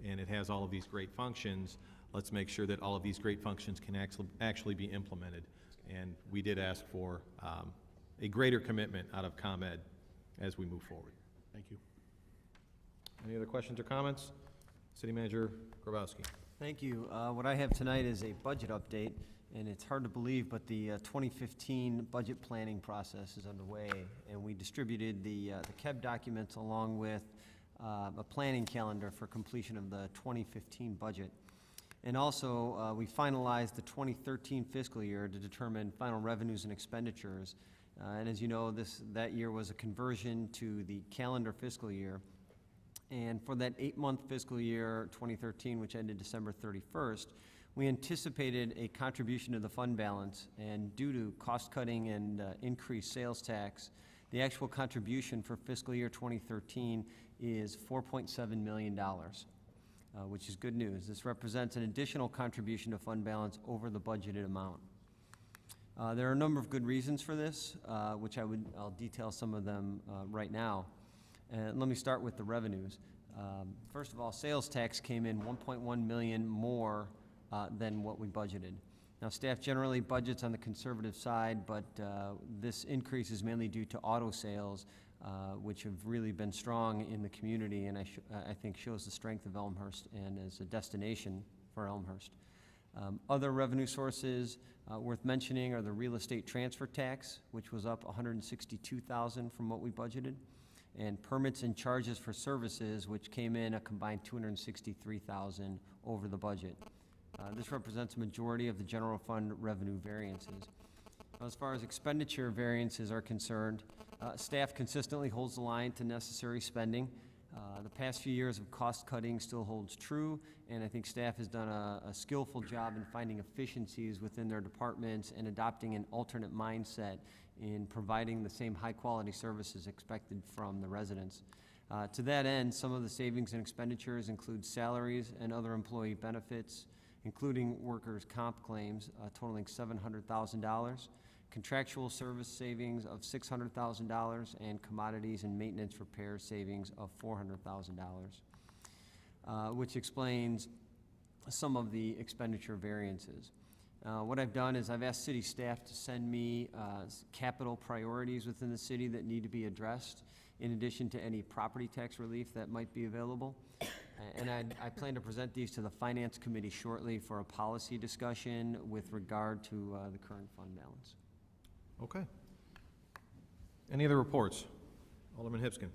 and it has all of these great functions, let's make sure that all of these great functions can actually be implemented. And we did ask for a greater commitment out of ComEd as we move forward. Thank you. Any other questions or comments? City Manager Grabowski. Thank you. What I have tonight is a budget update, and it's hard to believe, but the 2015 budget planning process is underway, and we distributed the KEB documents along with a planning calendar for completion of the 2015 budget. And also, we finalized the 2013 fiscal year to determine final revenues and expenditures. And as you know, that year was a conversion to the calendar fiscal year. And for that 8-month fiscal year 2013, which ended December 31st, we anticipated a contribution to the fund balance, and due to cost-cutting and increased sales tax, the actual contribution for fiscal year 2013 is $4.7 million, which is good news. This represents an additional contribution to fund balance over the budgeted amount. There are a number of good reasons for this, which I'll detail some of them right now. And let me start with the revenues. First of all, sales tax came in 1.1 million more than what we budgeted. Now, staff generally budgets on the conservative side, but this increase is mainly due to auto sales, which have really been strong in the community, and I think shows the strength of Elmhurst and as a destination for Elmhurst. Other revenue sources worth mentioning are the real estate transfer tax, which was up $162,000 from what we budgeted, and permits and charges for services, which came in a combined $263,000 over the budget. This represents a majority of the general fund revenue variances. As far as expenditure variances are concerned, staff consistently holds the line to necessary spending. The past few years of cost cutting still holds true, and I think staff has done a skillful job in finding efficiencies within their departments and adopting an alternate mindset in providing the same high-quality services expected from the residents. To that end, some of the savings and expenditures include salaries and other employee benefits, including workers' comp claims totaling $700,000, contractual service savings of $600,000, and commodities and maintenance repair savings of $400,000, which explains some of the expenditure variances. What I've done is I've asked city staff to send me capital priorities within the city that need to be addressed, in addition to any property tax relief that might be available. And I plan to present these to the Finance Committee shortly for a policy discussion with regard to the current fund balance. Okay. Any other reports? Alderman Hipskin.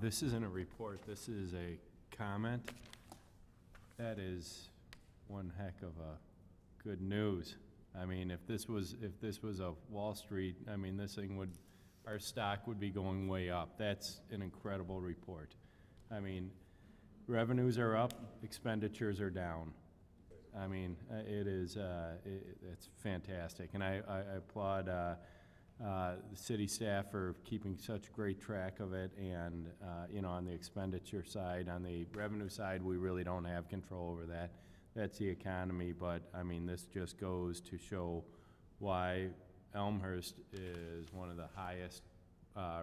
This isn't a report, this is a comment. That is one heck of a good news. I mean, if this was a Wall Street, I mean, our stock would be going way up. That's an incredible report. I mean, revenues are up, expenditures are down. I mean, it's fantastic, and I applaud the city staff for keeping such great track of it. And on the expenditure side, on the revenue side, we really don't have control over that. That's the economy. But I mean, this just goes to show why Elmhurst is one of the highest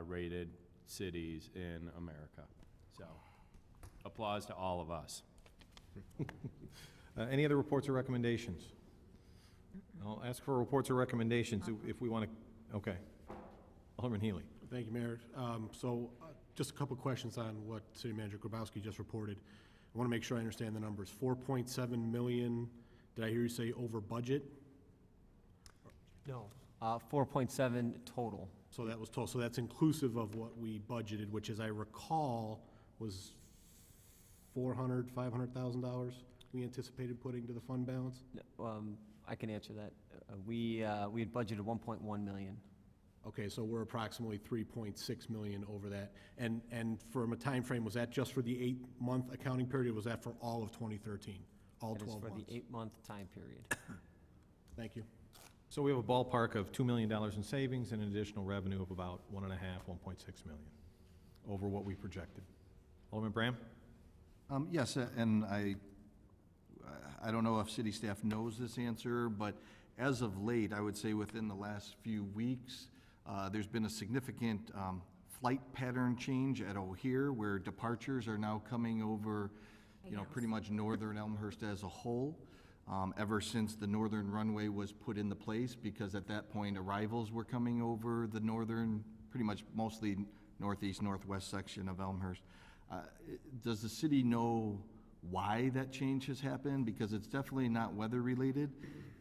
rated cities in America. So, applause to all of us. Any other reports or recommendations? I'll ask for reports or recommendations if we want to. Okay. Alderman Healy. Thank you, Mayor. Just a couple questions on what City Manager Grabowski just reported. I want to make sure I understand the numbers. 4.7 million, did I hear you say over budget? No. 4.7 total. So that was total. So that's inclusive of what we budgeted, which, as I recall, was $400,000, $500,000 we anticipated putting to the fund balance? I can answer that. We had budgeted 1.1 million. Okay, so we're approximately 3.6 million over that. And from a time frame, was that just for the 8-month accounting period, or was that for all of 2013? All 12 months? That is for the 8-month time period. Thank you. So we have a ballpark of $2 million in savings and an additional revenue of about 1.5, 1.6 million over what we projected. Alderman Bram? Yes, and I don't know if city staff knows this answer, but as of late, I would say within the last few weeks, there's been a significant flight pattern change at O'Hare, where departures are now coming over, pretty much northern Elmhurst as a whole, ever since the northern runway was put into place, because at that point, arrivals were coming over the northern, pretty much mostly northeast, northwest section of Elmhurst. Does the city know why that change has happened? Because it's definitely not weather-related,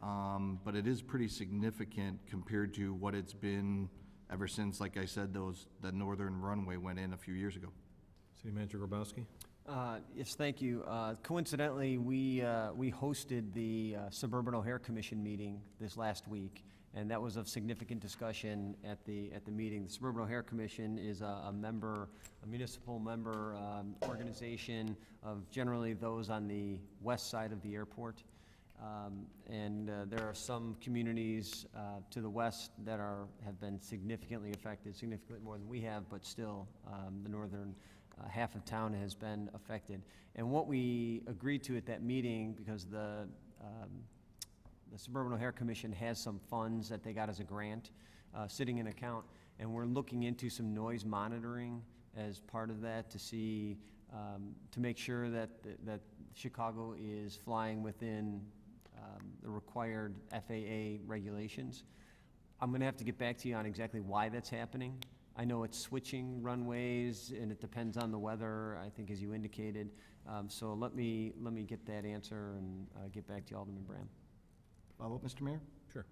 but it is pretty significant compared to what it's been ever since, like I said, the northern runway went in a few years ago. City Manager Grabowski? Yes, thank you. Coincidentally, we hosted the Suburban O'Hare Commission meeting this last week, and that was of significant discussion at the meeting. The Suburban O'Hare Commission is a municipal member organization of generally those on the west side of the airport. And there are some communities to the west that have been significantly affected, significantly more than we have, but still the northern half of town has been affected. And what we agreed to at that meeting, because the Suburban O'Hare Commission has some funds that they got as a grant sitting in account, and we're looking into some noise monitoring as part of that to see, to make sure that Chicago is flying within the required FAA regulations. I'm going to have to get back to you on exactly why that's happening. I know it's switching runways, and it depends on the weather, I think, as you indicated. So let me get that answer and get back to you, Alderman Bram. Follow up, Mr. Mayor? Sure.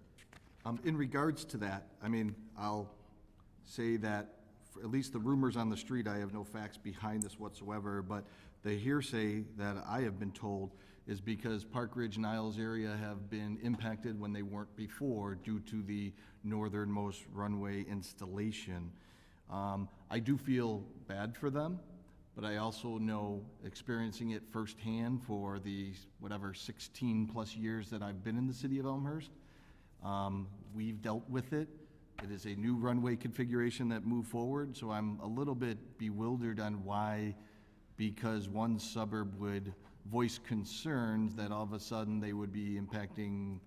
In regards to that, I mean, I'll say that for at least the rumors on the street, I have no facts behind this whatsoever, but the hearsay that I have been told is because Park Ridge Niles area have been impacted when they weren't before due to the northernmost runway installation. I do feel bad for them, but I also know, experiencing it firsthand for the, 16+ years that I've been in the city of Elmhurst, we've dealt with it. It is a new runway configuration that moved forward, so I'm a little bit bewildered on why, because one suburb would voice concerns, that all of a sudden they would be impacting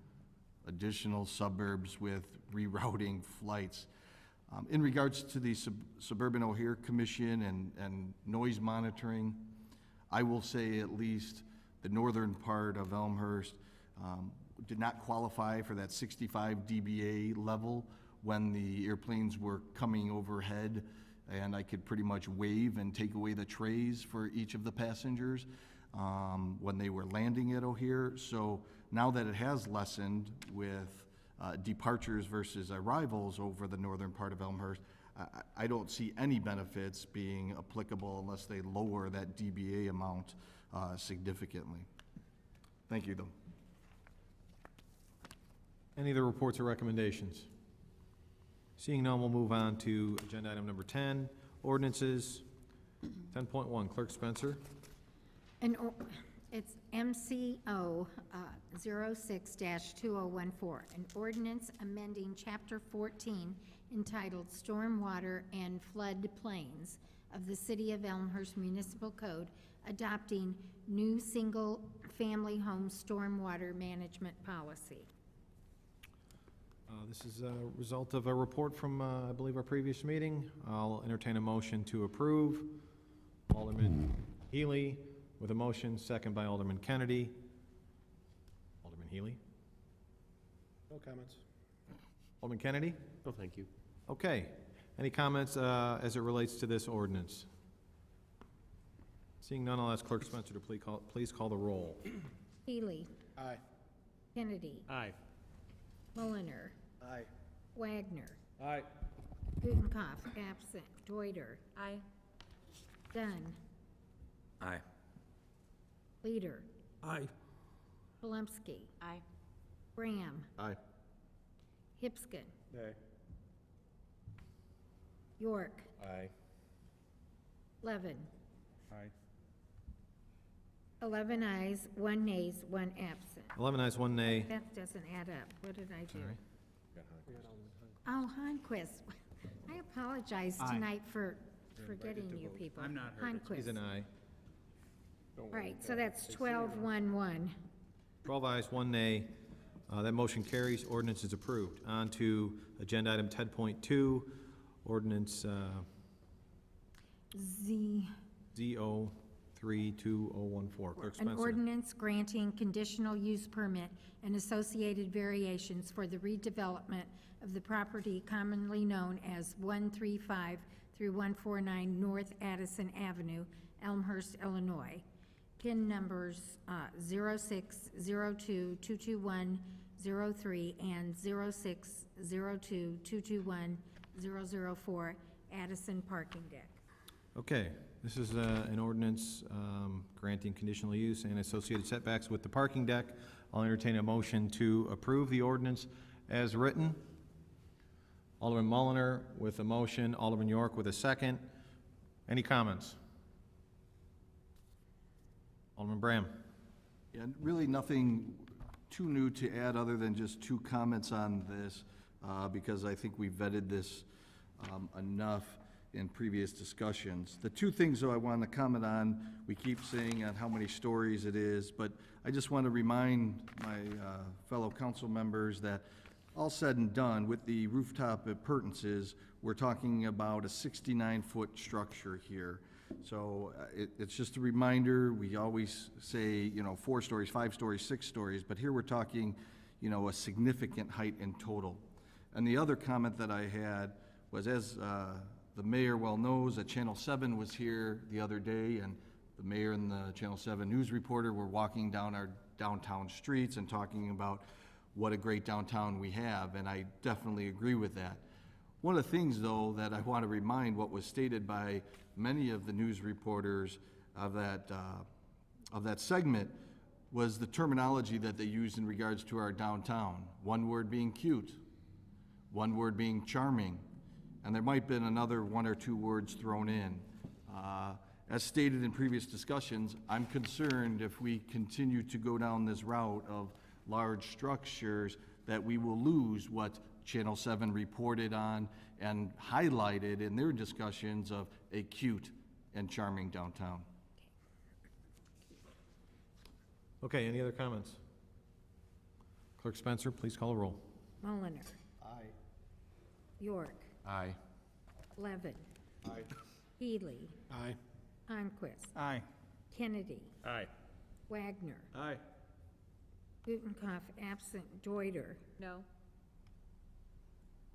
additional suburbs with rerouting flights. In regards to the Suburban O'Hare Commission and noise monitoring, I will say at least the northern part of Elmhurst did not qualify for that 65 dBA level when the airplanes were coming overhead, and I could pretty much wave and take away the trays for each of the passengers when they were landing at O'Hare. So now that it has lessened with departures versus arrivals over the northern part of Elmhurst, I don't see any benefits being applicable unless they lower that dBA amount significantly. Thank you, though. Any other reports or recommendations? Seeing none, we'll move on to agenda item number 10, ordinances. 10.1, Clerk Spencer. It's MCO 06-2014, an ordinance amending Chapter 14 entitled Stormwater and Flood Plains of the City of Elmhurst Municipal Code, adopting new single-family home stormwater management policy. This is a result of a report from, I believe, our previous meeting. I'll entertain a motion to approve. Alderman Healy with a motion, second by Alderman Kennedy. Alderman Healy? No comments. Alderman Kennedy? No, thank you. Okay. Any comments as it relates to this ordinance? Seeing none, I'll ask Clerk Spencer to please call the roll. Healy. Aye. Kennedy. Aye. Mulliner. Aye. Wagner. Aye. Gutenkopf, absent. Deuter. Aye. Dunn. Aye. Leader. Aye. Polumsky. Aye. Graham. Aye. Hipskin. Aye. York. Aye. Levin. Aye. 11 ayes, 1 nays, 1 absent. 11 ayes, 1 nay. That doesn't add up. What did I do? Sorry. Oh, Honquist. I apologize Aye. tonight for forgetting you people. I'm not heard. He's an Honquist. aye. Right, so that's 12-1-1. 12 ayes, 1 nay. That motion carries. Ordinance is approved. On to agenda item 10.2, ordinance ZO 32014. Clerk An Spencer. ordinance granting conditional use permit and associated variations for the redevelopment of the property commonly known as 135 through 149 North Addison Avenue, Elmhurst, Illinois. PIN numbers 0602221003 and 0602221004 Addison Parking Deck. Okay, this is an ordinance granting conditional use and associated setbacks with the parking deck. I'll entertain a motion to approve the ordinance as written. Alderman Mulliner with a motion, Alderman York with a second. Any comments? Alderman Bram. Yeah, really nothing too new to add other than just 2 comments on this, because I think we vetted this enough. in previous discussions. The two things, though, I want to comment on, we keep saying on how many stories it is, but I just want to remind my fellow council members that all said and done, with the rooftop appurtenances, we're talking about a 69-foot structure here. So it's just a reminder, we always say, 4 stories, 5 stories, 6 stories, but here we're talking, a significant height in total. And the other comment that I had was, as the mayor well knows, that Channel 7 was here the other day, and the mayor and the Channel 7 news reporter were walking down our downtown streets and talking about what a great downtown we have, and I definitely agree with that. One of the things, though, that I want to remind what was stated by many of the news reporters of that segment was the terminology that they used in regards to our downtown. One word being cute, one word being charming, and there might have been another 1 or 2 words thrown in. As stated in previous discussions, I'm concerned if we continue to go down this route of large structures that we will lose what Channel 7 reported on and highlighted in their discussions of a cute and charming downtown. Okay, any other comments? Clerk Spencer, please call a roll. Mulliner. Aye. York. Aye. Levin. Aye. Healy. Aye. Arnquist. Aye. Kennedy. Aye. Wagner. Aye. Gutenkopf absent. Deuter. No.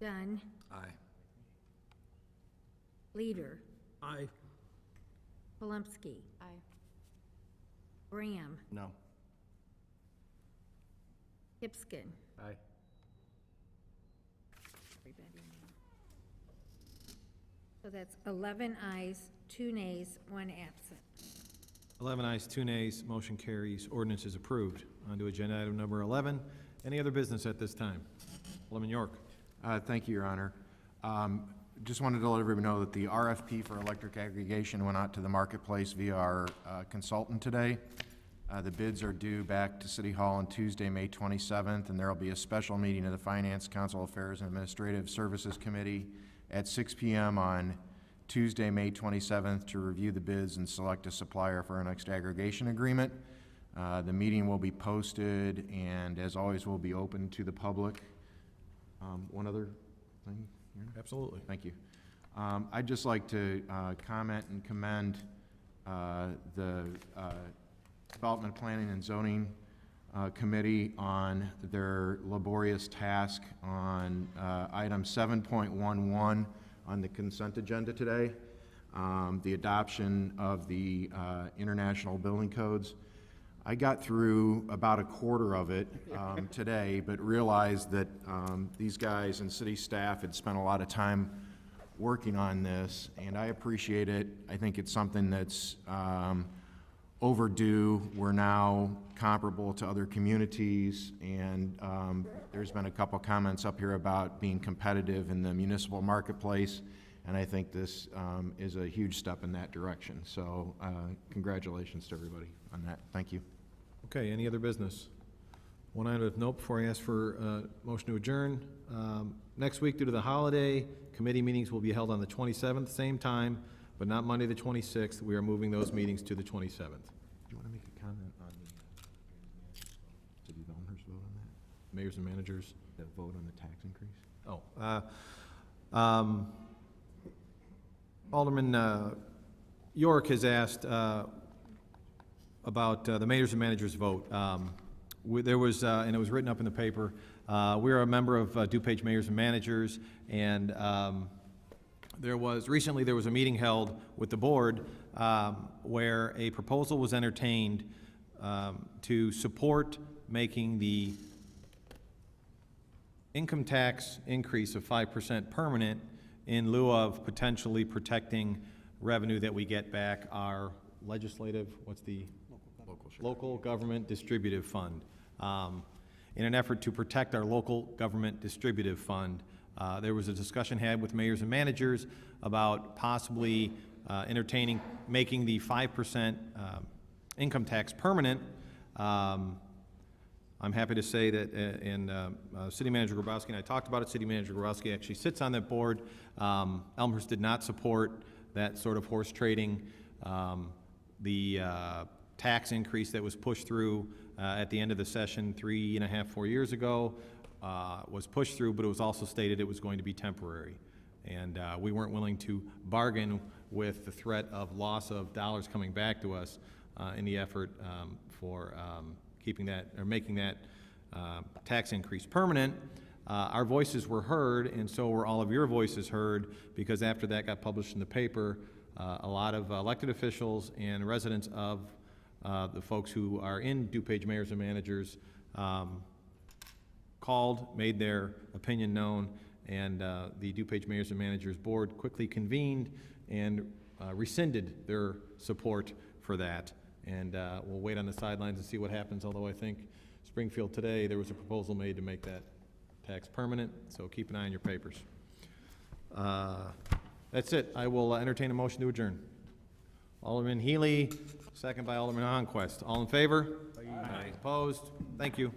Dunn. Aye. Leader. Aye. Polumsky. Aye. Graham. No. Hipskin. Aye. Everybody no. So that's 11 ayes, 2 nays, 1 absent. 11 ayes, 2 nays, motion carries, ordinance is approved. On to agenda item number 11. Any other business at this time? Alderman York. Thank you, Your Honor. Just wanted to let everyone know that the RFP for electric aggregation went out to the marketplace via our consultant today. The bids are due back to City Hall on Tuesday, May 27th, and there will be a special meeting of the Finance, Council Affairs, and Administrative Services Committee at 6 p.m. on Tuesday, May 27th, to review the bids and select a supplier for our next aggregation agreement. The meeting will be posted and, as always, will be open to the public. One other thing here? Absolutely. Thank you. I'd just like to comment and commend the Development Planning and Zoning Committee on their laborious task on item 7.11 on the consent agenda today, the adoption of the international building codes. I got through about a quarter of it today, but realized that these guys and city staff had spent a lot of time working on this, and I appreciate it. I think it's something that's overdue. We're now comparable to other communities, and there's been a couple comments up here about being competitive in the municipal marketplace, and I think this is a huge step in that direction. So congratulations to everybody on that. Thank you. Okay, any other business? One item of note before I ask for motion to adjourn. Next week, due to the holiday, committee meetings will be held on the 27th, same time, but not Monday the 26th. We are moving those meetings to the 27th. Do you want to make a comment on the City of Elmhurst vote on that? Mayors and managers. The vote on the tax increase? Oh, Alderman York has asked about the mayors and managers vote. There was, and it was written up in the paper, we're a member of DuPage Mayors and Managers, and recently there was a meeting held with the board where a proposal was entertained to support making the income tax increase of 5% permanent in lieu of potentially protecting revenue that we get back our legislative, local government distributive fund. In an effort to protect our local government distributive fund, there was a discussion had with mayors and managers about possibly entertaining making the 5% income tax permanent I'm happy to say that, City Manager Grabowski and I talked about it. City Manager Grabowski actually sits on that board. Elmhurst did not support that sort of horse trading. The tax increase that was pushed through at the end of the session 3.5, 4 years ago was pushed through, but it was also stated it was going to be temporary. And we weren't willing to bargain with the threat of loss of dollars coming back to us in the effort for keeping that, or making that tax increase permanent. Our voices were heard, and so were all of your voices heard, because after that got published in the paper, a lot of elected officials and residents of the folks who are in DuPage mayors and managers called, made their opinion known, and the DuPage mayors and managers board quickly convened and rescinded their support for that. And we'll wait on the sidelines and see what happens, although I think Springfield today, there was a proposal made to make that tax permanent, so keep an eye on your papers. That's it. I will entertain a motion to adjourn. Alderman Healy, second by Alderman Honquist. All in favor? Aye. Opposed? Thank you.